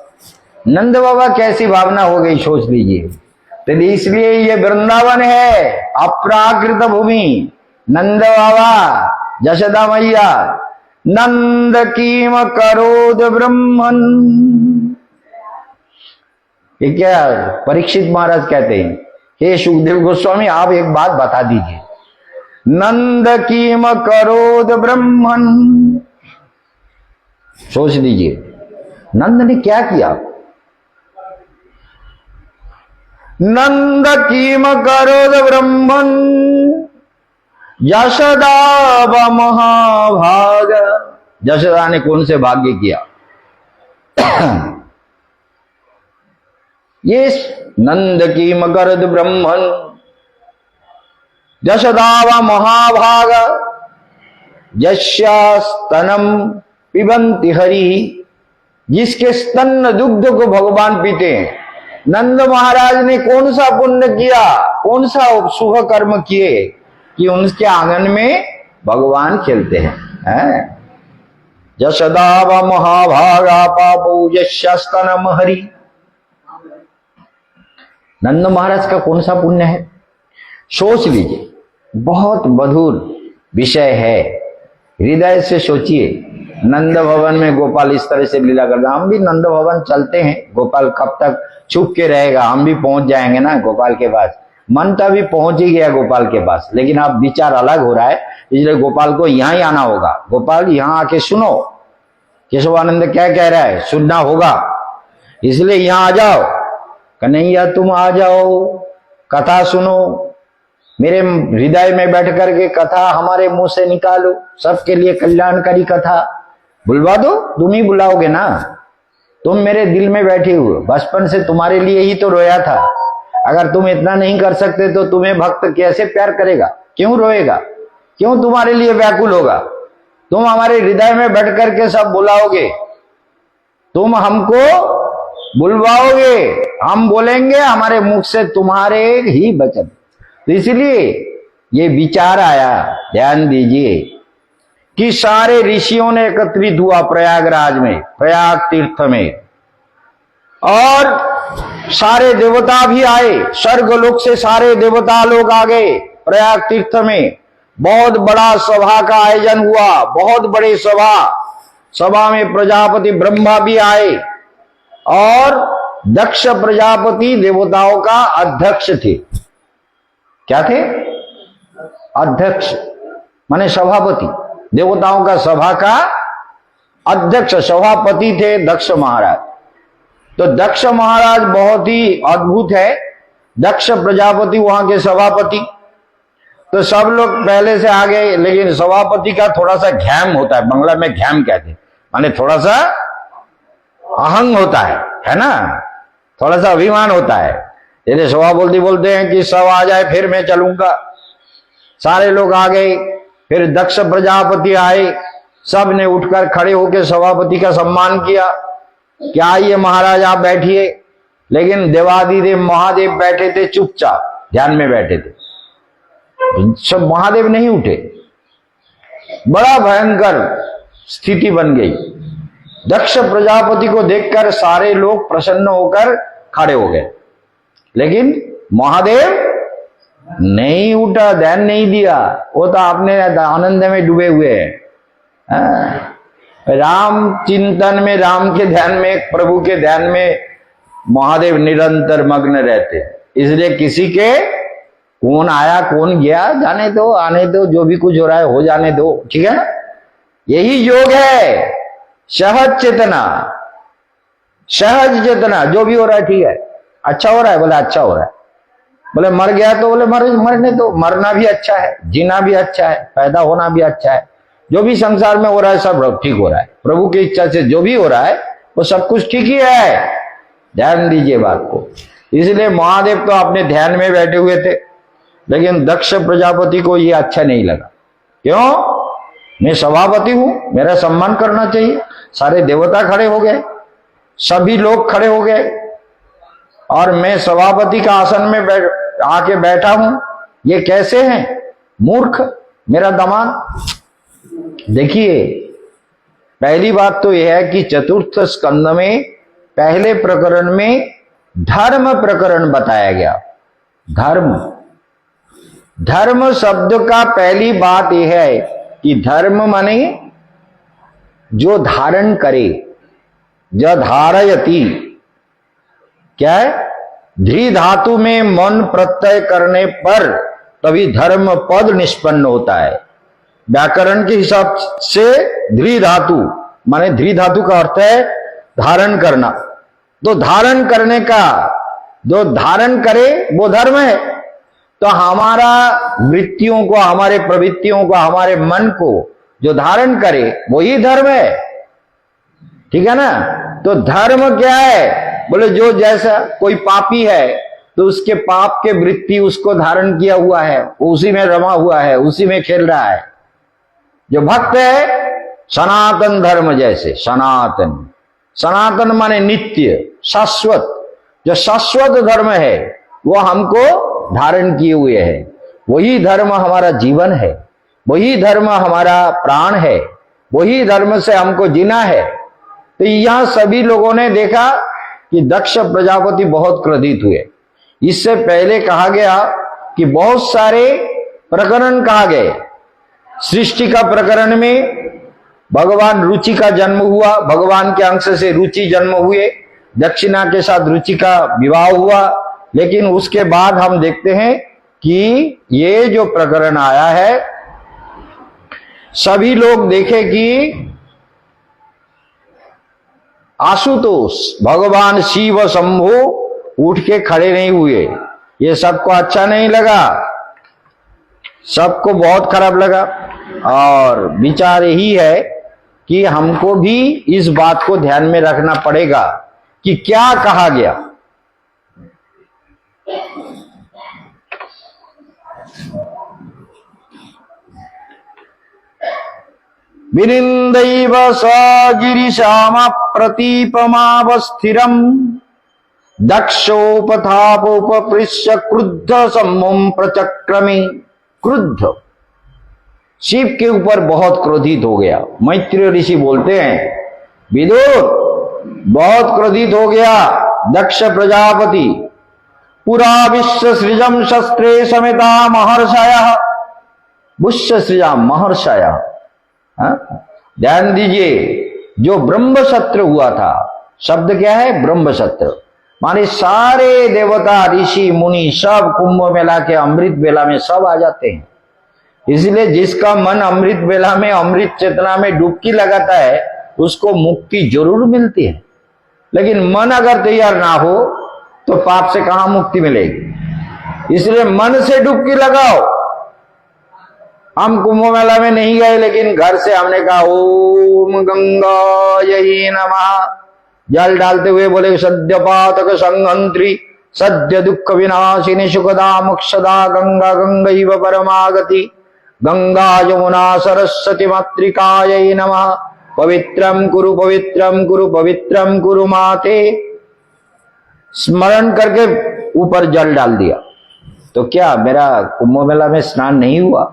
नंद बाबा कैसी भावना हो गई सोच लीजिए। तो इसलिए ये वृंदावन है, अप्राकृत भूमि। नंद बाबा, जशोदा मैया, नंद कीम करोद ब्रह्मन। ये क्या परीक्षित महाराज कहते हैं, हे सुखदेव गोस्वामी आप एक बात बता दीजिए, नंद कीम करोद ब्रह्मन। सोच लीजिए नंद ने क्या किया? नंद कीम करोद ब्रह्मन यशोदा व महाभाग। यशोदा ने कौन से भाग्य किया? ये नंद कीम करोद ब्रह्मन यशोदा व महाभाग यस्यास्तनम पिबंति हरि। जिसके स्तन दुग्ध को भगवान पीते हैं। नंद महाराज ने कौन सा पुण्य किया, कौन सा शुभ कर्म किए कि उनके आंगन में भगवान खेलते हैं? यशोदा व महाभागा पापो यस्यास्तनम हरि। नंद महाराज का कौन सा पुण्य है? सोच लीजिए, बहुत मधुर विषय है, हृदय से सोचिए। नंद भवन में गोपाल इस तरह से लीला करता। हम भी नंद भवन चलते हैं, गोपाल कब तक छुप के रहेगा, हम भी पहुंच जाएंगे ना गोपाल के पास। मन तो भी पहुंच ही गया गोपाल के पास, लेकिन अब विचार अलग हो रहा है, इसलिए गोपाल को यहां ही आना होगा। गोपाल यहां आके सुनो, केशवानंद क्या कह रहा है, सुनना होगा, इसलिए यहां आ जाओ। कन्हैया तुम आ जाओ, कथा सुनो, मेरे हृदय में बैठ करके कथा हमारे मुंह से निकालो, सबके लिए कल्याणकारी कथा बुलवा दो। तुम ही बुलाओगे ना, तुम मेरे दिल में बैठे हुए, बचपन से तुम्हारे लिए ही तो रोया था। अगर तुम इतना नहीं कर सकते तो तुम्हें भक्त कैसे प्यार करेगा, क्यों रोएगा, क्यों तुम्हारे लिए व्याकुल होगा? तुम हमारे हृदय में बैठ करके सब बुलाओगे, तुम हमको बुलवाओगे, हम बोलेंगे, हमारे मुख से तुम्हारे ही वचन। तो इसलिए ये विचार आया, ध्यान दीजिए, कि सारे ऋषियों ने एकत्रित हुआ प्रयागराज में, प्रयाग तीर्थ में, और सारे देवता भी आए, स्वर्गलोक से सारे देवता लोग आ गए प्रयाग तीर्थ में। बहुत बड़ा सभा का आयोजन हुआ, बहुत बड़ी सभा में प्रजापति ब्रह्मा भी आए, और दक्ष प्रजापति देवताओं का अध्यक्ष थे। क्या थे? अध्यक्ष माने सभापति, देवताओं का सभा का अध्यक्ष सभापति थे दक्ष महाराज। तो दक्ष महाराज बहुत ही अद्भुत है, दक्ष प्रजापति वहां के सभापति। तो सब लोग पहले से आ गए, लेकिन सभापति का थोड़ा सा घैम होता है, बंगला में घैम कहते हैं, माने थोड़ा सा अहंग होता है ना, थोड़ा सा अभिमान होता है। जैसे सभापति बोलते हैं कि सब आ जाए फिर मैं चलूंगा, सारे लोग आ गए, फिर दक्ष प्रजापति आए, सब ने उठकर खड़े होकर सभापति का सम्मान किया, क्या आइए महाराज आप बैठिए। लेकिन देवादिदेव महादेव बैठे थे चुपचाप, ध्यान में बैठे थे, सब महादेव नहीं उठे। बड़ा भयंकर स्थिति बन गई। दक्ष प्रजापति को देखकर सारे लोग प्रसन्न होकर खड़े हो गए, लेकिन महादेव नहीं उठा, ध्यान नहीं दिया, वो तो अपने आनंद में डूबे हुए हैं। राम चिंतन में, राम के ध्यान में, प्रभु के ध्यान में महादेव निरंतर मग्न रहते हैं। इसलिए किसी के कौन आया कौन गया जाने दो, आने दो, जो भी कुछ हो रहा है हो जाने दो, ठीक है। यही योग है, सहज चेतना, सहज चेतना, जो भी हो रहा है ठीक है, अच्छा हो रहा है बोले अच्छा हो रहा है, बोले मर गया तो बोले मरने दो, मरना भी अच्छा है, जीना भी अच्छा है, पैदा होना भी अच्छा है, जो भी संसार में हो रहा है सब ठीक हो रहा है, प्रभु की इच्छा से जो भी हो रहा है वो सब कुछ ठीक ही है। ध्यान दीजिए बात को। इसलिए महादेव तो अपने ध्यान में बैठे हुए थे, लेकिन दक्ष प्रजापति को ये अच्छा नहीं लगा। क्यों? मैं सभापति हूं, मेरा सम्मान करना चाहिए। सारे देवता खड़े हो गए, सभी लोग खड़े हो गए, और मैं सभापति का आसन में आके बैठा हूं, ये कैसे हैं? मूर्ख मेरा दामाद। देखिए, पहली बात तो यह है कि चतुर्थ स्कंद में पहले प्रकरण में धर्म प्रकरण बताया गया। धर्म शब्द का पहली बात यह है कि धर्म माने जो धारण करे, जो धारयति, क्या है? धी धातु में मन प्रत्यय करने पर तभी धर्म पद निष्पन्न होता है। व्याकरण के हिसाब से ध्री धातु माने, ध्री धातु का अर्थ है धारण करना। तो धारण करने का, जो धारण करे वो धर्म है। तो हमारा वृत्तियों को, हमारे प्रवृत्तियों को, हमारे मन को जो धारण करे वही धर्म है, ठीक है ना। तो धर्म क्या है? बोले जो जैसा कोई पापी है तो उसके पाप के वृत्ति उसको धारण किया हुआ है, उसी में रमा हुआ है, उसी में खेल रहा है। जो भक्त है सनातन धर्म, जैसे सनातन माने नित्य, शाश्वत, जो शाश्वत धर्म है वो हमको धारण किए हुए है। वही धर्म हमारा जीवन है, वही धर्म हमारा प्राण है, वही धर्म से हमको जीना है। तो यहां सभी लोगों ने देखा कि दक्ष प्रजापति बहुत क्रोधित हुए। इससे पहले कहा गया कि बहुत सारे प्रकरण कहा गए। सृष्टि का प्रकरण में भगवान रुचि का जन्म हुआ, भगवान के अंश से रुचि जन्म हुए, दक्षिणा के साथ रुचि का विवाह हुआ। लेकिन उसके बाद हम देखते हैं कि ये जो प्रकरण आया है, सभी लोग देखे कि आशुतोष भगवान शिव शंभु उठ के खड़े नहीं हुए। ये सबको अच्छा नहीं लगा, सबको बहुत खराब लगा। और विचार यही है कि हमको भी इस बात को ध्यान में रखना पड़ेगा कि क्या कहा गया। विनिंदैव स गिरिशामप्रतीपमावस्थिरम् दक्षोपथापोपपृश्य क्रुद्ध सम्मुं प्रचक्रमे क्रुद्ध, शिव के ऊपर बहुत क्रोधित हो गया। मैत्रेय ऋषि बोलते हैं, विदुर बहुत क्रोधित हो गया दक्ष प्रजापति। पुरा विश्व सृजम शस्त्रे समेता महर्षयः, विश्व सृजम महर्षयः। ध्यान दीजिए, जो ब्रह्मशत्र हुआ था, शब्द क्या है? ब्रह्मशत्र, माने सारे देवता ऋषि मुनि सब कुंभ मेला के अमृत बेला में सब आ जाते हैं। इसलिए जिसका मन अमृत बेला में अमृत चेतना में डुबकी लगाता है उसको मुक्ति जरूर मिलती है। लेकिन मन अगर तैयार ना हो तो पाप से कहां मुक्ति मिलेगी। इसलिए मन से डुबकी लगाओ। हम कुंभ मेला में नहीं गए, लेकिन घर से हमने कहा ओम गंगायै नमः, जल डालते हुए बोले सद्य पातक संहंत्री सद्य दुख विनाशिनी सुखदा मोक्षदा गंगा गंगैव परमागति गंगा यमुना सरस्वती मातृकायै नमः पवित्रम कुरु पवित्रम कुरु पवित्रम कुरु माते। स्मरण करके ऊपर जल डाल दिया तो क्या मेरा कुंभ मेला में स्नान नहीं हुआ?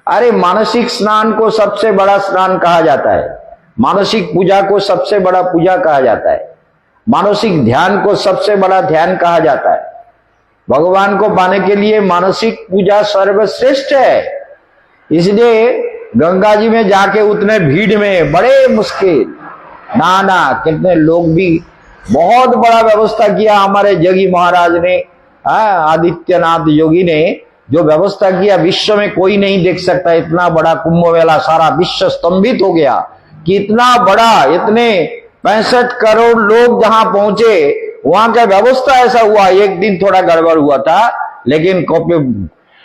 अरे मानसिक स्नान को सबसे बड़ा स्नान कहा जाता है, मानसिक पूजा को सबसे बड़ा पूजा कहा जाता है, मानसिक ध्यान को सबसे बड़ा ध्यान कहा जाता है। भगवान को पाने के लिए मानसिक पूजा सर्वश्रेष्ठ है। इसलिए गंगा जी में जाके उतने भीड़ में बड़े मुश्किल, ना कितने लोग भी, बहुत बड़ा व्यवस्था किया हमारे जगी महाराज ने, आदित्यनाथ योगी ने जो व्यवस्था किया, विश्व में कोई नहीं देख सकता। इतना बड़ा कुंभ मेला, सारा विश्व स्तंभित हो गया कि इतना बड़ा, इतने 65 करोड़ लोग जहां पहुंचे, वहां का व्यवस्था ऐसा हुआ। एक दिन थोड़ा गड़बड़ हुआ था, लेकिन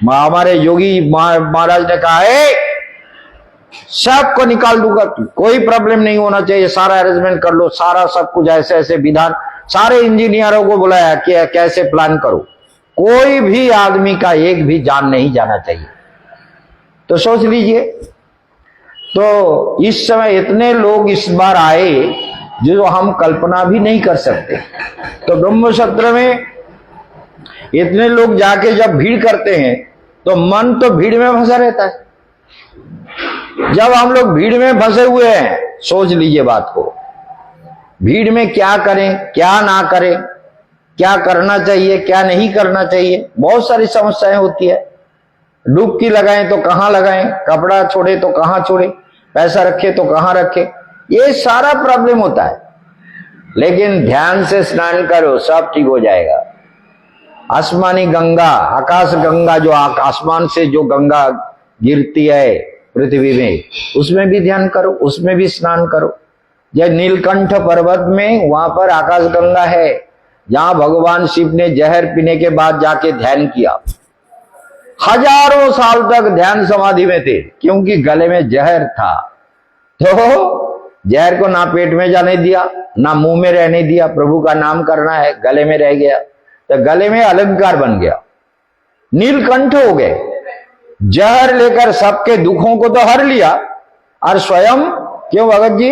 हमारे योगी महाराज ने कहा है सबको निकाल दूंगा, कोई प्रॉब्लम नहीं होना चाहिए, सारा अरेंजमेंट कर लो, सारा सब कुछ ऐसे ऐसे विधान, सारे इंजीनियरों को बुलाया कि कैसे प्लान करो, कोई भी आदमी का एक भी जान नहीं जाना चाहिए। तो सोच लीजिए, तो इस समय इतने लोग इस बार आए जो हम कल्पना भी नहीं कर सकते। तो ब्रह्मशत्र में इतने लोग जाके जब भीड़ करते हैं तो मन तो भीड़ में फंसा रहता है। जब हम लोग भीड़ में फंसे हुए हैं, सोच लीजिए बात को, भीड़ में क्या करें क्या ना करें, क्या करना चाहिए क्या नहीं करना चाहिए, बहुत सारी समस्याएं होती है। डुबकी लगाएं तो कहां लगाएं, कपड़ा छोड़े तो कहां छोड़े, पैसा रखे तो कहां रखे, ये सारा प्रॉब्लम होता है। लेकिन ध्यान से स्नान करो, सब ठीक हो जाएगा। आसमानी गंगा, आकाश गंगा, जो आसमान से जो गंगा गिरती है पृथ्वी में, उसमें भी ध्यान करो, उसमें भी स्नान करो। जब नीलकंठ पर्वत में, वहां पर आकाश गंगा है, जहां भगवान शिव ने जहर पीने के बाद जाके ध्यान किया। हजारों साल तक ध्यान समाधि में थे, क्योंकि गले में जहर था। तो जहर को ना पेट में जाने दिया, ना मुंह में रहने दिया, प्रभु का नाम करना है, गले में रह गया, तो गले में अलंकार बन गया, नीलकंठ हो गए। जहर लेकर सबके दुखों को तो हर लिया, और स्वयं, क्यों भगत जी,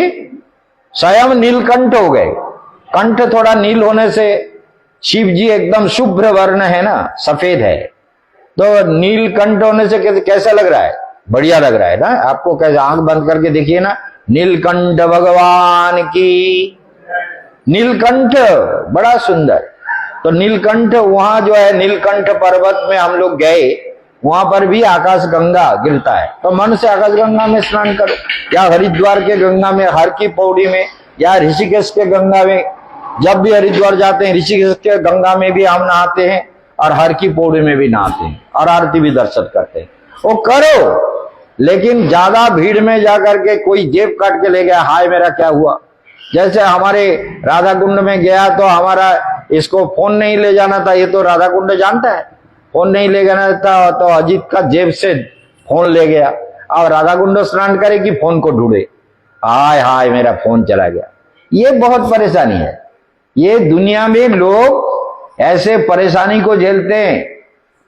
स्वयं नीलकंठ हो गए। कंठ थोड़ा नील होने से, शिव जी एकदम शुभ्र वर्ण है ना, सफेद है, तो नीलकंठ होने से कैसा लग रहा है? बढ़िया लग रहा है ना आपको। कैसे, आंख बंद करके देखिए ना, नीलकंठ भगवान की, नीलकंठ बड़ा सुंदर। तो नीलकंठ, वहां जो है नीलकंठ पर्वत में हम लोग गए, वहां पर भी आकाश गंगा गिरता है। तो मन से आकाश गंगा में स्नान करो, या हरिद्वार के गंगा में, हर की पौड़ी में, या ऋषिकेश के गंगा में। जब भी हरिद्वार जाते हैं, ऋषिकेश के गंगा में भी हम नहाते हैं, और हर की पौड़ी में भी नहाते हैं, और आरती भी दर्शन करते हैं। वो करो, लेकिन ज्यादा भीड़ में जाकर के कोई जेब काट के ले गया, हाय मेरा क्या हुआ। जैसे हमारे राधा कुंड में गया तो हमारा, इसको फोन नहीं ले जाना था, ये तो राधा कुंड जानता है, फोन नहीं ले जाना था, तो अजीत का जेब से फोन ले गया। और राधा कुंड स्नान करे कि फोन को ढूंढे, हाय हाय मेरा फोन चला गया। ये बहुत परेशानी है। ये दुनिया में लोग ऐसे परेशानी को झेलते हैं।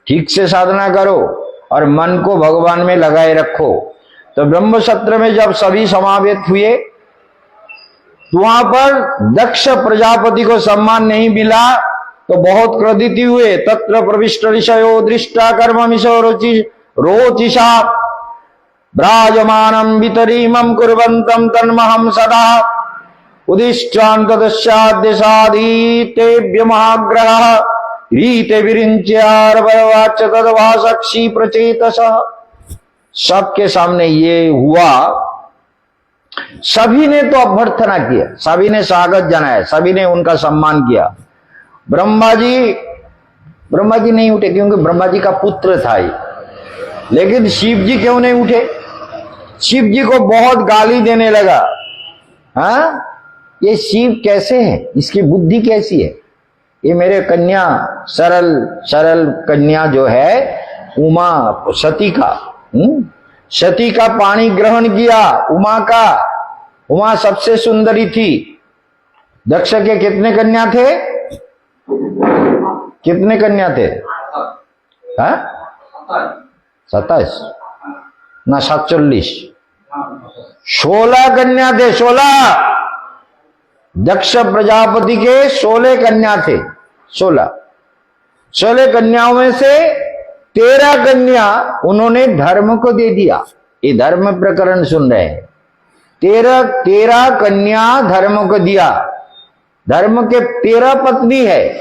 ठीक से साधना करो और मन को भगवान में लगाए रखो। तो ब्रह्मशत्र में जब सभी समावेत हुए, तो वहां पर दक्ष प्रजापति को सम्मान नहीं मिला, तो बहुत क्रोधित हुए। तत्र प्रविष्ट ऋषयो दृष्टा कर्म मिशो रुचि रोचिषा भ्राजमानं वितरीमं कुर्वन्तं तन्महं सदा उदिष्टान्तदस्याद्यसाधीतेभ्य महाग्रहः रीते विरिञ्च्यारववाच तद्भाषक्षी प्रचेतसः। सबके सामने ये हुआ, सभी ने तो अभ्यर्थना किया, सभी ने स्वागत जनाया, सभी ने उनका सम्मान किया। ब्रह्मा जी नहीं उठे क्योंकि ब्रह्मा जी का पुत्र था ये। लेकिन शिव जी क्यों नहीं उठे? शिव जी को बहुत गाली देने लगा। हाँ, ये शिव कैसे है, इसकी बुद्धि कैसी है? ये मेरे कन्या सरल कन्या जो है उमा सती का पानी ग्रहण किया। उमा सबसे सुंदरी थी। दक्ष के कितने कन्या थे? कितने कन्या थे? 27 ना 47, 16 कन्या थे। 16 दक्ष प्रजापति के 16 कन्या थे। 16 कन्याओं में से 13 कन्या उन्होंने धर्म को दे दिया। ये धर्म प्रकरण सुन रहे हैं। 13 कन्या धर्म को दिया। धर्म के 13 पत्नी है।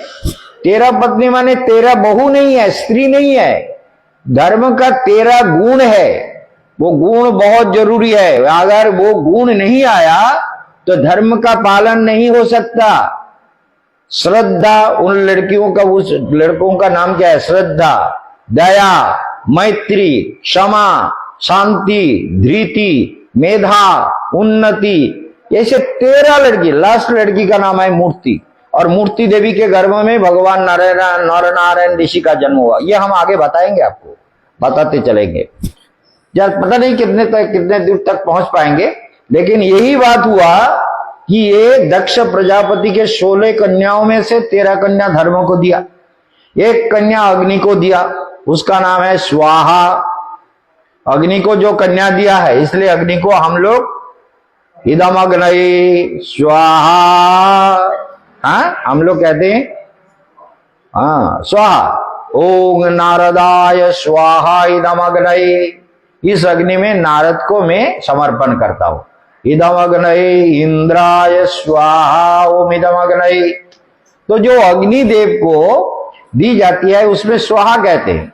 13 पत्नी माने 13 बहू नहीं है, स्त्री नहीं है। धर्म का 13 गुण है। वो गुण बहुत जरूरी है। अगर वो गुण नहीं आया तो धर्म का पालन नहीं हो सकता। श्रद्धा, उन लड़कियों का, उस लड़कों का नाम क्या है? श्रद्धा, दया, मैत्री, क्षमा, शांति, धृति, मेधा, उन्नति, ऐसे 13 लड़की। लास्ट लड़की का नाम है मूर्ति। और मूर्ति देवी के गर्भ में भगवान नारायण ऋषि का जन्म हुआ। ये हम आगे बताएंगे, आपको बताते चलेंगे। जब पता नहीं कितने दूर तक पहुंच पाएंगे, लेकिन यही बात हुआ कि ये दक्ष प्रजापति के 16 कन्याओं में से 13 कन्या धर्म को दिया। एक कन्या अग्नि को दिया, उसका नाम है स्वाहा। अग्नि को जो कन्या दिया है, इसलिए अग्नि को हम लोग इदम अग्नये स्वाहा, हाँ हम लोग कहते हैं हाँ स्वाहा। ओम नारदाय स्वाहा इदम अग्नये। इस अग्नि में नारद को मैं समर्पण करता हूं। इदम अग्नये इंद्राय स्वाहा ओम इदम अग्नये। तो जो अग्नि देव को दी जाती है उसमें स्वाहा कहते हैं।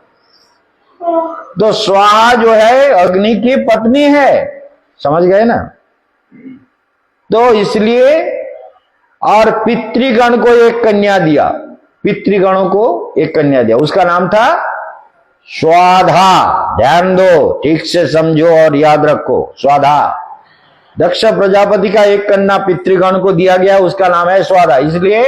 तो स्वाहा जो है अग्नि की पत्नी है, समझ गए ना? तो इसलिए, और पितृगण को एक कन्या दिया। पितृगणों को एक कन्या दिया, उसका नाम था स्वाधा। ध्यान दो, ठीक से समझो और याद रखो। स्वाधा दक्ष प्रजापति का एक कन्या पितृगण को दिया गया, उसका नाम है स्वाधा। इसलिए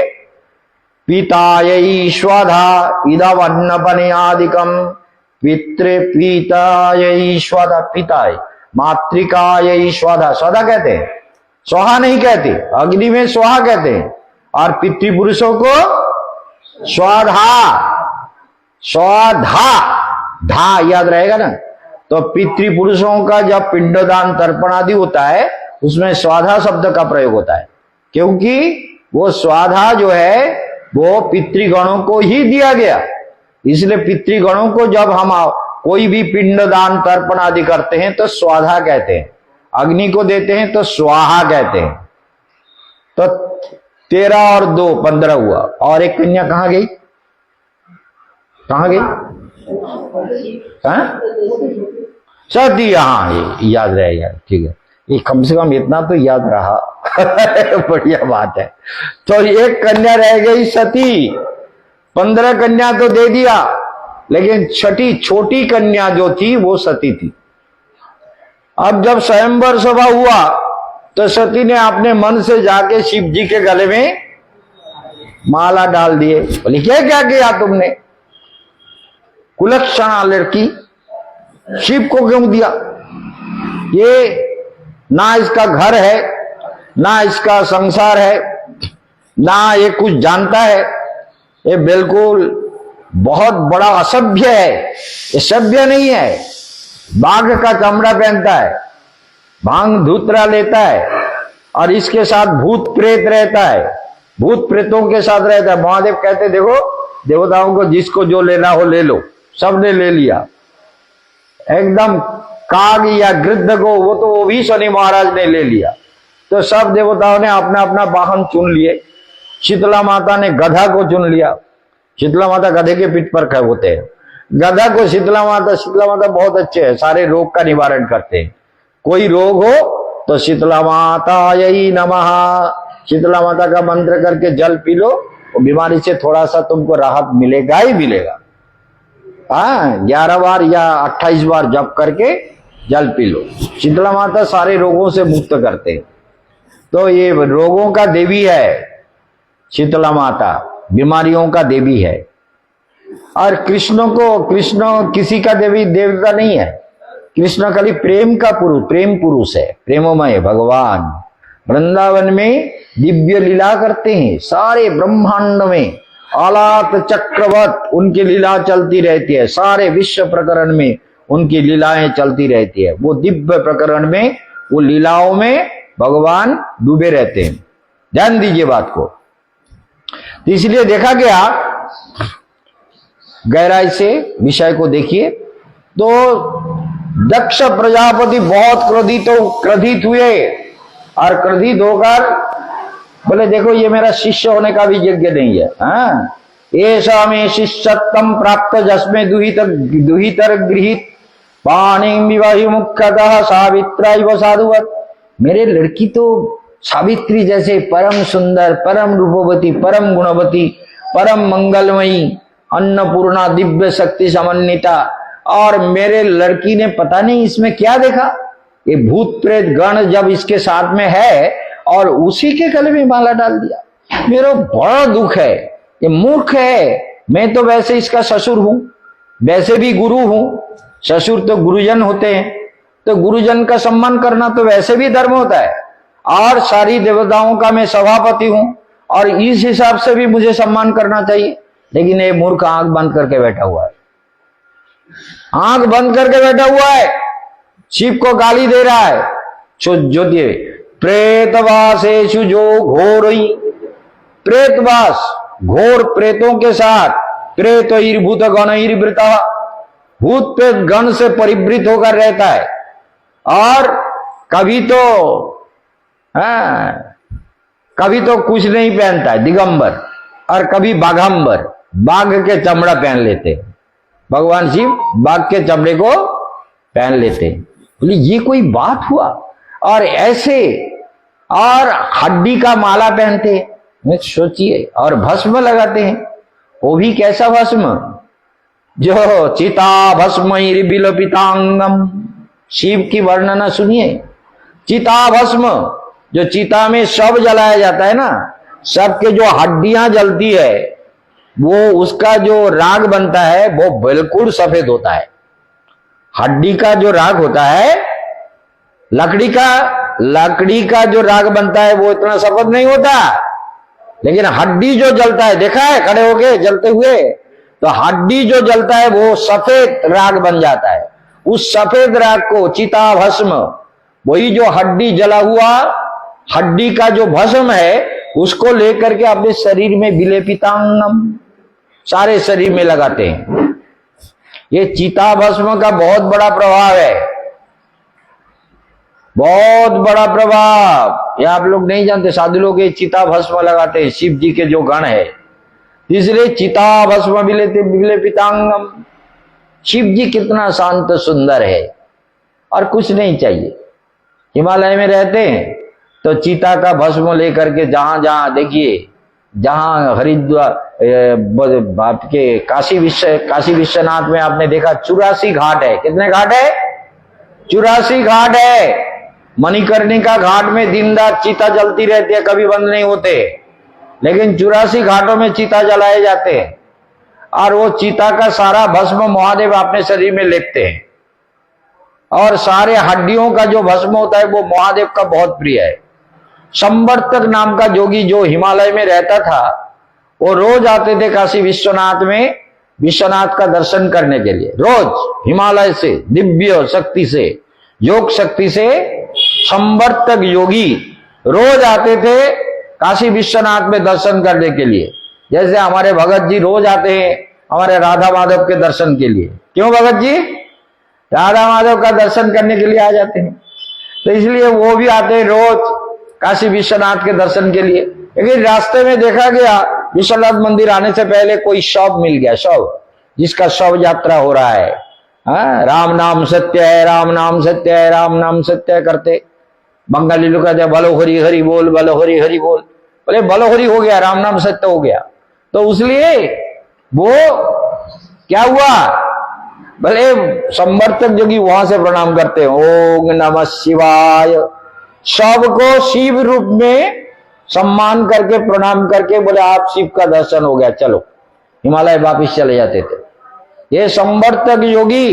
पितायै स्वाधा इदम अन्नपनयादिकम पितृपितायै स्वाधा। पिताय मातृकायै स्वाधा। स्वाधा कहते हैं, स्वाहा नहीं कहते। अग्नि में स्वाहा कहते हैं और पितृपुरुषों को स्वाधा। स्वाधा धा याद रहेगा ना? तो पितृपुरुषों का जब पिंडदान तर्पण आदि होता है उसमें स्वाधा शब्द का प्रयोग होता है, क्योंकि वो स्वाधा जो है वो पितृगणों को ही दिया गया। इसलिए पितृगणों को जब हम कोई भी पिंडदान तर्पण आदि करते हैं तो स्वाधा कहते हैं। अग्नि को देते हैं तो स्वाहा कहते हैं। तो 13 और 2 15 हुआ। और एक कन्या कहां गई? कहां गई? सती। हाँ याद रहेगा, ठीक है। ये कम से कम इतना तो याद रहा। बढ़िया बात है। तो एक कन्या रह गई सती। 15 कन्या तो दे दिया, लेकिन छठी छोटी कन्या जो थी वो सती थी। अब जब स्वयंवर सभा हुआ तो सती ने अपने मन से जाके शिव जी के गले में माला डाल दिए। बोली क्या किया तुमने? कुलक्षणा लड़की, शिव को क्यों दिया? ये ना इसका घर है, ना इसका संसार है, ना ये कुछ जानता है। ये बिल्कुल बहुत बड़ा असभ्य है। ये सभ्य नहीं है। बाघ का चमड़ा पहनता है, भांग धूतरा लेता है और इसके साथ भूत प्रेत रहता है, भूत प्रेतों के साथ रहता है। महादेव कहते देखो, देवताओं को जिसको जो लेना हो ले लो। सबने ले लिया। एकदम काग या गिद्ध को वो भी शनि महाराज ने ले लिया। तो सब देवताओं ने अपना अपना वाहन चुन लिए। शीतला माता ने गधा को चुन लिया। शीतला माता गधे के पीठ पर खड़े होते हैं। गधा को शीतला माता बहुत अच्छे है, सारे रोग का निवारण करते हैं। कोई रोग हो तो शीतला माता यही नमः, शीतला माता का मंत्र करके जल पी लो, तो बीमारी से थोड़ा सा तुमको राहत मिलेगा ही मिलेगा। हाँ, 11 बार या 28 बार जप करके जल पी लो। शीतला माता सारे रोगों से मुक्त करते हैं। तो ये रोगों का देवी है शीतला माता, बीमारियों का देवी है। और कृष्ण किसी का देवता नहीं है। कृष्ण खाली प्रेम पुरुष है, प्रेममय भगवान। वृंदावन में दिव्य लीला करते हैं, सारे ब्रह्मांड में आलात चक्रवत उनकी लीला चलती रहती है। सारे विश्व प्रकरण में उनकी लीलाएं चलती रहती है। वो दिव्य प्रकरण में, वो लीलाओं में भगवान डूबे रहते हैं। ध्यान दीजिए बात को। तो इसलिए देखा गया, गहराई से विषय को देखिए तो दक्ष प्रजापति बहुत क्रोधित हुए और क्रोधित होकर बोले देखो ये मेरा शिष्य होने का भी योग्य नहीं है। हाँ, ऐसा में शिष्यत्वम प्राप्त जस्मे दुहितर गृहीत पाणी विवाही मुख्यतः सावित्रा इव साधुवत। मेरे लड़की तो सावित्री जैसे परम सुंदर, परम रूपवती, परम गुणवती, परम मंगलमयी, अन्नपूर्णा, दिव्य शक्ति समन्विता, और मेरे लड़की ने पता नहीं इसमें क्या देखा। ये भूत प्रेत गण जब इसके साथ में है और उसी के गले में माला डाल दिया। मेरा बड़ा दुख है, ये मूर्ख है। मैं तो वैसे इसका ससुर हूं, वैसे भी गुरु हूं। ससुर तो गुरुजन होते हैं, तो गुरुजन का सम्मान करना तो वैसे भी धर्म होता है। और सारी देवताओं का मैं सभापति हूं और इस हिसाब से भी मुझे सम्मान करना चाहिए। लेकिन ये मूर्ख आंख बंद करके बैठा हुआ है, आंख बंद करके बैठा हुआ है, शिव को गाली दे रहा है। जो प्रेतवासेषु जो घोरई, प्रेतवास घोर प्रेतों के साथ, प्रेतैर्भूत गणैर्वृतः, भूत प्रेत गण से परिवृत होकर रहता है। और कभी तो कुछ नहीं पहनता है, दिगंबर, और कभी बाघंबर, बाघ के चमड़ा पहन लेते। भगवान शिव बाघ के चमड़े को पहन लेते। बोले ये कोई बात हुआ? और ऐसे, और हड्डी का माला पहनते, सोचिए, और भस्म लगाते हैं। वो भी कैसा भस्म? जो चिता भस्म विलपितांगम, शिव की वर्णना सुनिए। चिता भस्म, जो चिता में शव जलाया जाता है ना, सब के जो हड्डियां जलती है, वो उसका जो राग बनता है वो बिल्कुल सफेद होता है। हड्डी का जो राग होता है, लकड़ी का जो राग बनता है वो इतना सफेद नहीं होता। लेकिन हड्डी जो जलता है, देखा है खड़े होके जलते हुए, तो हड्डी जो जलता है वो सफेद राग बन जाता है। उस सफेद राग को चिता भस्म, वही जो हड्डी जला हुआ हड्डी का जो भस्म है, उसको लेकर के अपने शरीर में विलेपितांगम, सारे शरीर में लगाते हैं। ये चिता भस्म का बहुत बड़ा प्रभाव है, बहुत बड़ा प्रभाव। ये आप लोग नहीं जानते, साधु लोग ये चिता भस्म लगाते हैं, शिव जी के जो गण है। इसलिए चिता भस्म विलेपितांगम। शिव जी कितना शांत सुंदर है, और कुछ नहीं चाहिए। हिमालय में रहते हैं तो चीता का भस्म लेकर के जहां जहां देखिए, जहां हरिद्वार आपके काशी विश्वनाथ में आपने देखा 84 घाट है। कितने घाट है? 84 घाट है। मणिकर्णिका घाट में दिन रात चीता जलती रहती है, कभी बंद नहीं होते। लेकिन 84 घाटों में चीता जलाए जाते हैं, और वो चीता का सारा भस्म महादेव अपने शरीर में लेपते हैं। और सारे हड्डियों का जो भस्म होता है वो महादेव का बहुत प्रिय है। संवर्तक नाम का जोगी जो हिमालय में रहता था, वो रोज आते थे काशी विश्वनाथ में विश्वनाथ का दर्शन करने के लिए। रोज हिमालय से दिव्य शक्ति से, योग शक्ति से संवर्तक योगी रोज आते थे काशी विश्वनाथ में दर्शन करने के लिए। जैसे हमारे भगत जी रोज आते हैं हमारे राधा माधव के दर्शन के लिए। क्यों भगत जी? राधा माधव का दर्शन करने के लिए आ जाते हैं। तो इसलिए वो भी आते हैं रोज काशी विश्वनाथ के दर्शन के लिए। लेकिन रास्ते में देखा गया विश्वनाथ मंदिर आने से पहले कोई शव मिल गया, शव, जिसका शव यात्रा हो रहा है। राम नाम सत्य है, राम नाम सत्य है, राम नाम सत्य है करते बंगाली लोग कहते हैं भलो हरि हरि बोल, भलो हरि हरि बोल। बोले भलो हरि हो गया, राम नाम सत्य हो गया। तो उसलिए वो क्या हुआ, भले संवर्तक जोगी वहां से प्रणाम करते हैं, ओम नमः शिवाय, शव को शिव रूप में सम्मान करके प्रणाम करके बोले आप शिव का दर्शन हो गया, चलो हिमालय वापिस चले जाते थे। ये संवर्तक योगी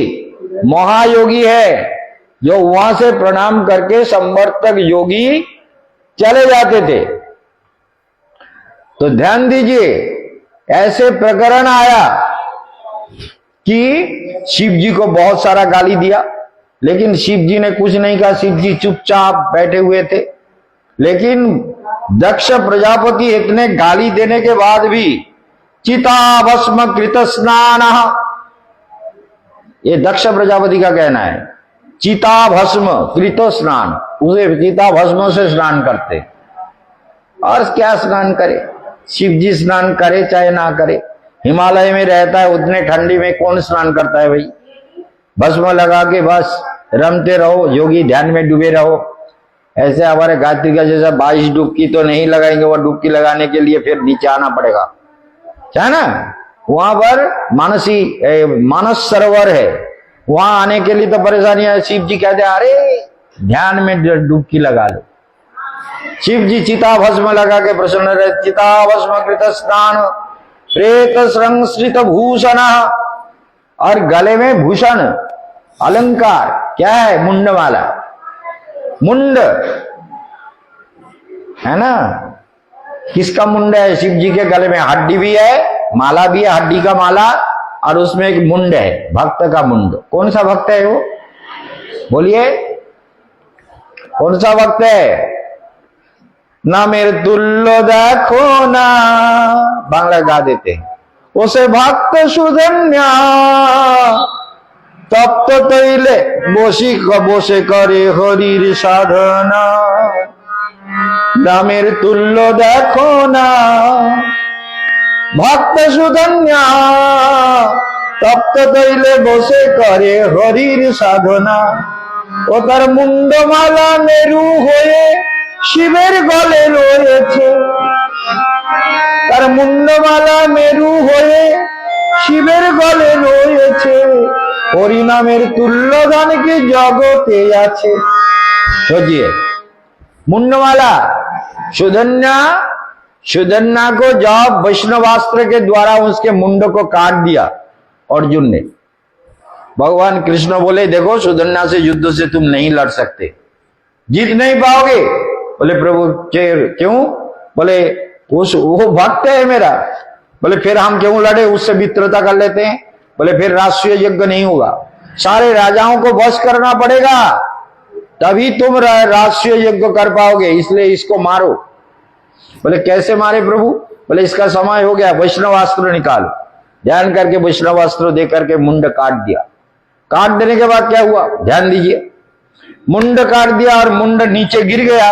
महायोगी है, जो वहां से प्रणाम करके संवर्तक योगी चले जाते थे। तो ध्यान दीजिए, ऐसे प्रकरण आया कि शिव जी को बहुत सारा गाली दिया, लेकिन शिव जी ने कुछ नहीं कहा, शिव जी चुपचाप बैठे हुए थे। लेकिन दक्ष प्रजापति इतने गाली देने के बाद भी चिताभस्म कृत स्नान, ये दक्ष प्रजापति का कहना है, चिताभस्म कृत स्नान, उसे चिताभस्म से स्नान करते। और क्या स्नान करे, शिव जी स्नान करे चाहे ना करे, हिमालय में रहता है, उतने ठंडी में कौन स्नान करता है भाई। भस्म लगा के बस रमते रहो, योगी ध्यान में डूबे रहो। ऐसे हमारे गायत्री का जैसा 22 डुबकी तो नहीं लगाएंगे, वो डुबकी लगाने के लिए फिर नीचे आना पड़ेगा, है ना। वहां पर मानस सरोवर है, वहां आने के लिए तो परेशानी है। शिव जी कहते अरे ध्यान में डुबकी लगा लो। शिव जी चिता भस्म लगा के प्रसन्न रहे। चिता भस्म कृत स्नान प्रेत संश्रित भूषण, और गले में भूषण अलंकार क्या है, मुंडमाला, मुंड है ना। किसका मुंड है, शिव जी के गले में हड्डी भी है, माला भी है, हड्डी का माला, और उसमें एक मुंड है, भक्त का मुंड। कौन सा भक्त है वो, बोलिए कौन सा भक्त है। ना मेरे तुल्लो देखो ना, बांग्ला गा देते हैं, उसे भक्त सुधन्या तप्त तैले বসে করে হরির সাধনা। নামের তুল্য দেখো না, ভক্ত সুধন্যা তপ্ত তৈলে বসে করে হরির সাধনা। ও তার মুন্ডমালা মেরু হয়ে শিবের গলে রয়েছে, তার মুন্ডমালা মেরু হয়ে শিবের গলে রয়েছে, হরিনামের তুল্য গান কি জগতে আছে। सोचिए, मुंडमाला सुधन्या को जब वैष्णवास्त्र के द्वारा उसके मुंड को काट दिया अर्जुन ने, भगवान कृष्ण बोले देखो सुधन्या से युद्ध से तुम नहीं लड़ सकते, जीत नहीं पाओगे। बोले प्रभु क्यों, बोले वो भक्त है मेरा। बोले फिर हम क्यों लड़े, उससे मित्रता कर लेते हैं। बोले फिर राष्ट्रीय यज्ञ नहीं होगा, सारे राजाओं को वश करना पड़ेगा, तभी तुम राष्ट्रीय यज्ञ कर पाओगे, इसलिए इसको मारो। बोले कैसे मारे प्रभु, बोले इसका समय हो गया, वैष्णवास्त्र निकालो। ध्यान करके वैष्णवास्त्र दे करके मुंड काट दिया। काट देने के बाद क्या हुआ, ध्यान दीजिए, मुंड काट दिया और मुंड नीचे गिर गया,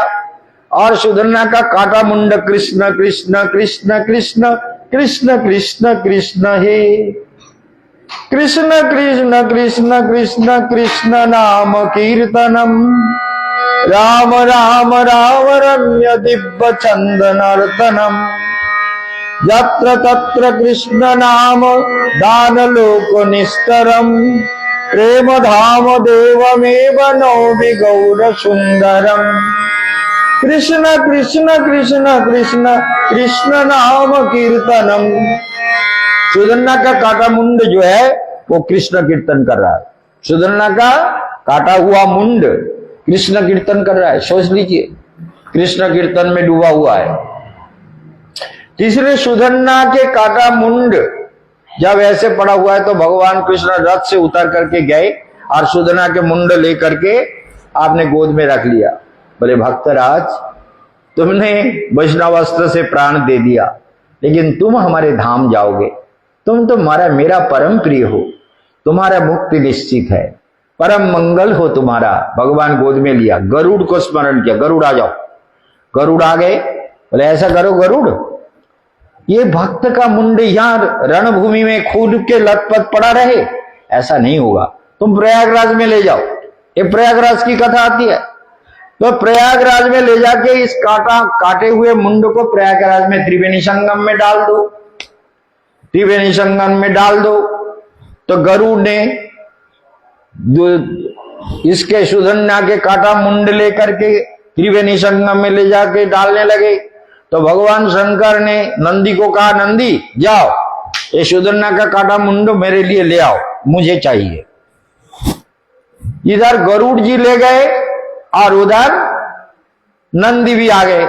और सुधन्या का काटा मुंड कृष्ण कृष्ण कृष्ण कृष्ण कृष्ण कृष्ण कृष्ण हे कृष्ण कृष्ण कृष्ण कृष्ण कृष्ण नाम कीर्तनम राम राम राम रम्य दिव्य चंदनर्तनम यत्र तत्र कृष्ण नाम दान लोक निस्तरम प्रेम धाम देवमेव नौमि गौर सुंदरम कृष्ण कृष्ण कृष्ण कृष्ण कृष्ण नाम कीर्तनम। सुधन्या का काटा मुंड जो है वो कृष्ण कीर्तन कर रहा है, सुधन्या का काटा हुआ मुंड कृष्ण कीर्तन कर रहा है। सोच लीजिए, कृष्ण कीर्तन में डूबा हुआ है। तीसरे सुधन्या के काटा मुंड जब ऐसे पड़ा हुआ है तो भगवान कृष्ण रथ से उतर करके गए और सुधन्या के मुंड लेकर के आपने गोद में रख लिया। बोले भक्तराज, तुमने वैष्णवास्त्र से प्राण दे दिया, लेकिन तुम हमारे धाम जाओगे, तुम तो मेरा परम प्रिय हो, तुम्हारा मुक्ति निश्चित है। परम मंगल हो तुम्हारा। भगवान गोद में लिया, गरुड़ को स्मरण किया, गरुड़ आ जाओ। गरुड़ आ गए, बोले ऐसा करो गरुड़, ये भक्त का मुंड यहां रणभूमि में खून के लथपथ पड़ा रहे, ऐसा नहीं होगा, तुम प्रयागराज में ले जाओ। ये प्रयागराज की कथा आती है, तो प्रयागराज में ले जाके इस काटे हुए मुंड को प्रयागराज में त्रिवेणी संगम में डाल दो, त्रिवेणी संगम में डाल दो। तो गरुड़ ने इसके सुधन्या के काटा मुंड लेकर के त्रिवेणी संगम में ले जाके डालने लगे। तो भगवान शंकर ने नंदी को कहा, नंदी जाओ ये सुधन्या का काटा मुंड मेरे लिए ले आओ, मुझे चाहिए। इधर गरुड़ जी ले गए और उधर नंदी भी आ गए।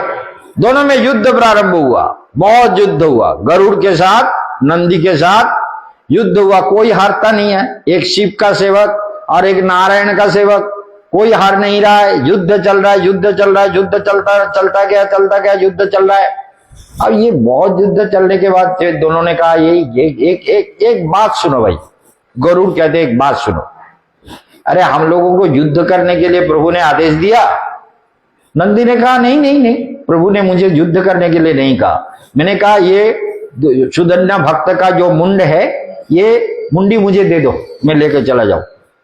दोनों में युद्ध प्रारंभ हुआ, बहुत युद्ध हुआ, गरुड़ के साथ नंदी के साथ युद्ध हुआ। कोई हारता नहीं है, एक शिव का सेवक और एक नारायण का सेवक, कोई हार नहीं रहा है। युद्ध चल रहा है, युद्ध चल रहा है, युद्ध चलता गया, युद्ध चल रहा है। अब ये बहुत युद्ध चलने के बाद दोनों ने कहा, एक बात सुनो भाई। गरुड़ कहते एक बात सुनो, अरे हम लोगों को युद्ध करने के लिए प्रभु ने आदेश दिया। नंदी ने कहा नहीं नहीं नहीं, प्रभु ने मुझे युद्ध करने के लिए नहीं कहा। मैंने कहा ये सुधन्या भक्त का जो मुंड है, ये मुंडी मुझे दे दो, मैं लेकर चला जाऊं।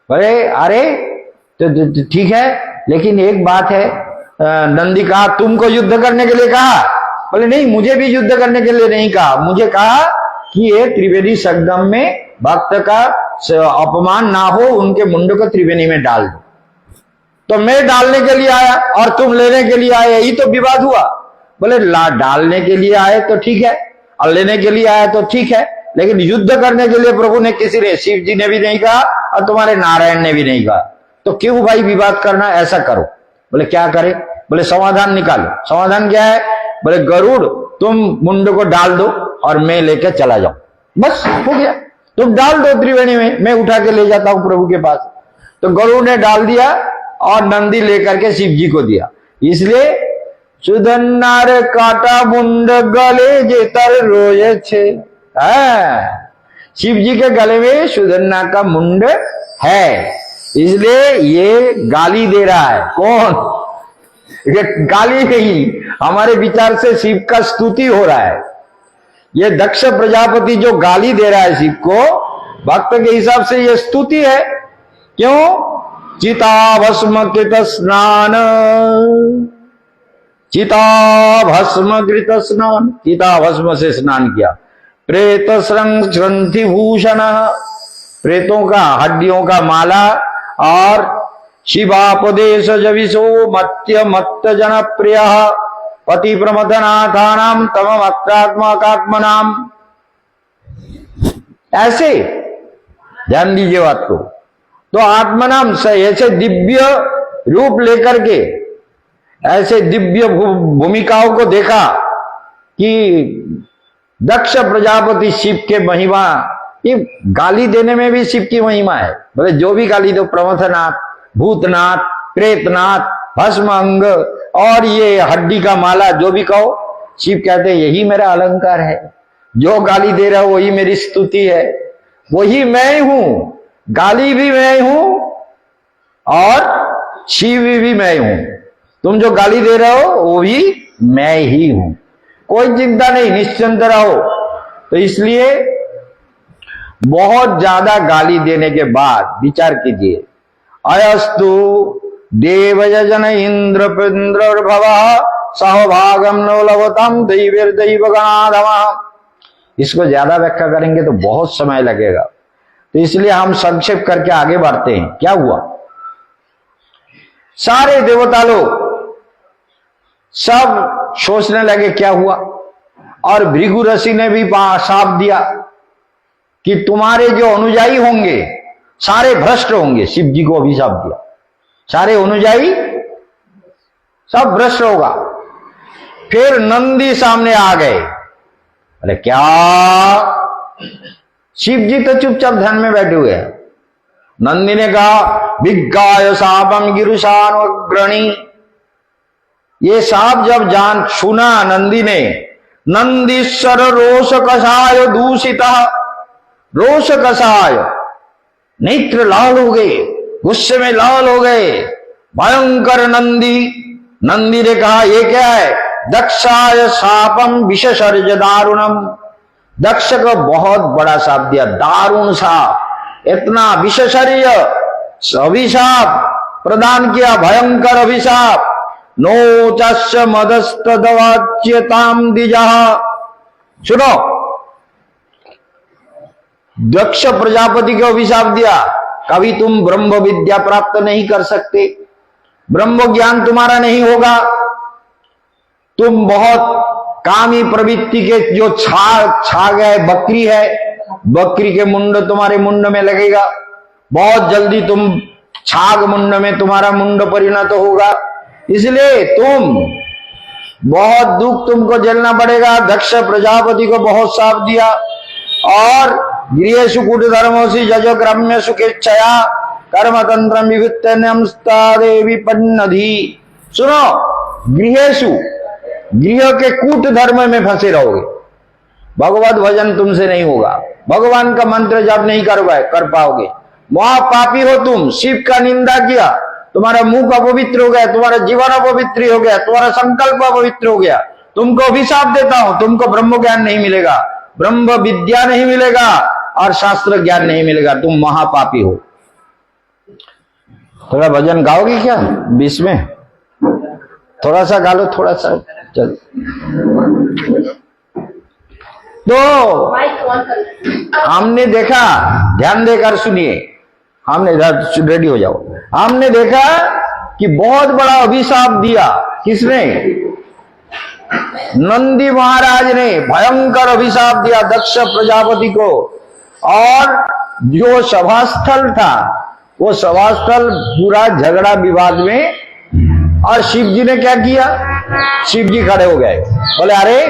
अरे तो ठीक है, लेकिन एक बात है। नंदी कहा तुमको युद्ध करने के लिए कहा? बोले नहीं, मुझे भी युद्ध करने के लिए नहीं कहा, मुझे कहा कि ये त्रिवेणी संगम में भक्त का अपमान ना हो, उनके मुंड को त्रिवेणी में डाल दो। तो मैं डालने के लिए आया और तुम लेने के लिए आए, यही तो विवाद हुआ। बोले डालने के लिए आए तो ठीक है और लेने के लिए आए तो ठीक है, लेकिन युद्ध करने के लिए प्रभु ने किसी ने, शिव जी ने भी नहीं कहा और तुम्हारे नारायण ने भी नहीं कहा, तो क्यों भाई विवाद करना, ऐसा करो। बोले क्या करे? बोले समाधान निकालो। समाधान क्या है? बोले गरुड़ तुम मुंड को डाल दो और मैं लेकर चला जाऊं, बस हो गया। तुम डाल दो त्रिवेणी में, मैं उठा के ले जाता हूं प्रभु के पास। तो गरुड़ ने डाल दिया और नंदी लेकर के शिव जी को दिया। इसलिए सुधन्नार काटा मुंड गले जेतर रोये छे, शिव जी के गले में सुधन्ना का मुंड है, इसलिए ये गाली दे रहा है। कौन? ये गाली नहीं, हमारे विचार से शिव का स्तुति हो रहा है। ये दक्ष प्रजापति जो गाली दे रहा है शिव को, भक्त के हिसाब से ये स्तुति है। क्यों? चिताभस्म कृत स्नान, चिताभस्म कृत स्नान, चिताभस्म से स्नान किया। प्रेत ग्रंथि भूषण, प्रेतों का हड्डियों का माला और शिवापदेश जविशो मत्य मत्त जन प्रिय पति प्रमथनाथानाम तम अत्रात्मकात्मनाम। ऐसे ध्यान दीजिए बात को। तो आत्मनाम से ऐसे दिव्य रूप लेकर के, ऐसे दिव्य भूमिकाओं को देखा कि दक्ष प्रजापति शिव के महिमा, ये गाली देने में भी शिव की महिमा है। बोले जो भी गाली दो, प्रमथनाथ, भूतनाथ, प्रेतनाथ, भस्म अंग और ये हड्डी का माला, जो भी कहो, शिव कहते हैं यही मेरा अलंकार है। जो गाली दे रहा हो वही मेरी स्तुति है, वही मैं हूं। गाली भी मैं हूं और शिव भी मैं हूं। तुम जो गाली दे रहे हो वो भी मैं ही हूं, कोई चिंता नहीं, निश्चिंत रहो। तो इसलिए बहुत ज्यादा गाली देने के बाद विचार कीजिए, अयस्तु देवयजन इंद्र पिंद्रभव सहभागम नो लवतम दैवीर्दैव गणाधम। इसको ज्यादा व्याख्या करेंगे तो बहुत समय लगेगा, तो इसलिए हम संक्षेप करके आगे बढ़ते हैं। क्या हुआ? सारे देवता लोग सब सोचने लगे क्या हुआ, और भृगु ऋषि ने भी शाप दिया कि तुम्हारे जो अनुयायी होंगे सारे भ्रष्ट होंगे। शिव जी को अभिशाप दिया, सारे अनुयायी सब भ्रष्ट होगा। फिर नंदी सामने आ गए। अरे क्या? शिव जी तो चुपचाप ध्यान में बैठे हुए हैं। नंदी ने कहा विज्ञाय शापम गिरुशान अग्रणी। ये साप जब जान सुना नंदी ने, नंदीश्वर रोष कषाय दूषिता, रोष कषाय, नेत्र लाल हो गए, गुस्से में लाल हो गए। भयंकर नंदी ने कहा ये क्या है? दक्षाय शापम विषसर्ज दारुणम। दक्ष को बहुत बड़ा शाप दिया, दारुण शाप, इतना विषसर्ज अभिशाप प्रदान किया, भयंकर अभिशाप। नोचस्य मदस्तदवाच्यताम द्विजः। सुनो, दक्ष प्रजापति को अभिशाप दिया, कभी तुम ब्रह्म विद्या प्राप्त नहीं कर सकते, ब्रह्म ज्ञान तुम्हारा नहीं होगा, तुम बहुत कामी प्रवृत्ति के जो छा गए, बकरी है, बकरी के मुंड तुम्हारे मुंड में लगेगा, बहुत जल्दी तुम छाग मुंड में तुम्हारा मुंड परिणत होगा, इसलिए तुम बहुत दुख तुमको झेलना पड़ेगा। दक्ष प्रजापति को बहुत शाप दिया। और गृहेषु कूट धर्मोसी जजो ग्राम्य सुखेच्छया कर्म तंत्र विवित्तन्यमस्तादे विपन्नधि। सुनो, गृहेषु, गृह के कूट धर्म में फंसे रहोगे, भगवत भजन तुमसे नहीं होगा, भगवान का मंत्र जप नहीं कर पाओगे, महापापी हो तुम, शिव का निंदा किया, तुम्हारा मुख अपवित्र हो गया, तुम्हारा जीवन अपवित्र हो गया, तुम्हारा संकल्प अपवित्र हो गया, तुमको अभिशाप देता हूं, तुमको ब्रह्म ज्ञान नहीं मिलेगा, ब्रह्म विद्या नहीं मिलेगा और शास्त्र ज्ञान नहीं मिलेगा, तुम महापापी हो। थोड़ा भजन गाओगे क्या बीच में? थोड़ा सा गा लो, थोड़ा सा, चलो। तो हमने देखा, ध्यान देकर सुनिए, हमने रेडी हो जाओ, हमने देखा कि बहुत बड़ा अभिशाप दिया, किसने? नंदी महाराज ने भयंकर अभिशाप दिया दक्ष प्रजापति को। और जो सभास्थल था, वो सभास्थल पूरा झगड़ा विवाद में। और शिव जी ने क्या किया? शिव जी खड़े हो गए, बोले अरे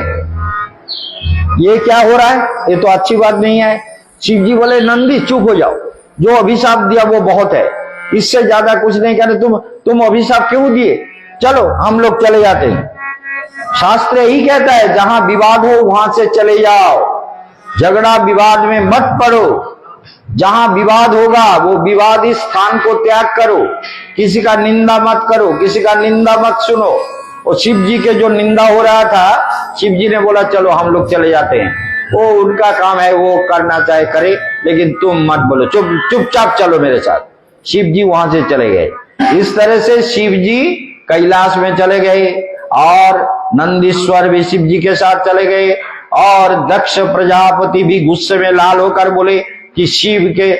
ये क्या हो रहा है, ये तो अच्छी बात नहीं है। शिव जी बोले नंदी चुप हो जाओ, जो अभिशाप दिया वो बहुत है, इससे ज्यादा कुछ नहीं करे। तुम अभिशाप क्यों दिए? चलो हम लोग चले जाते हैं। शास्त्र यही कहता है, जहां विवाद हो वहां से चले जाओ, झगड़ा विवाद में मत पड़ो। जहां विवाद होगा वो विवादित स्थान को त्याग करो, किसी का निंदा मत करो, किसी का निंदा मत सुनो। और शिव जी के जो निंदा हो रहा था, शिव जी ने बोला चलो हम लोग चले जाते हैं, वो उनका काम है, वो करना चाहे करे, लेकिन तुम मत बोलो, चुपचाप चलो मेरे साथ। शिव जी वहां से चले गए। इस तरह से शिव जी कैलाश में चले गए और नंदीश्वर भी शिव जी के साथ चले गए। और दक्ष प्रजापति भी गुस्से में लाल होकर बोले कि शिव के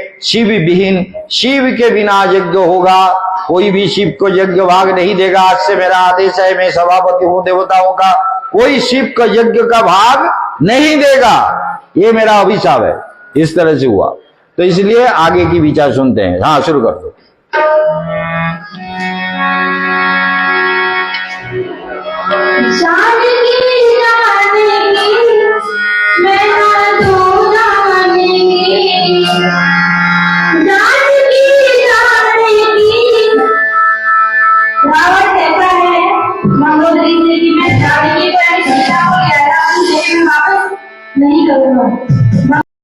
बिना यज्ञ होगा, कोई भी शिव को यज्ञ भाग नहीं देगा। आज से मेरा आदेश है, मैं सभापति हूं देवताओं का, कोई शिव का यज्ञ का भाग नहीं देगा, ये मेरा अभिशाप है। इस तरह से हुआ। तो इसलिए आगे की विचार सुनते हैं। हाँ, शुरू कर दो। रावण कहता है मंगोदरी से कि मैं जाने के वापस नहीं करूंगा।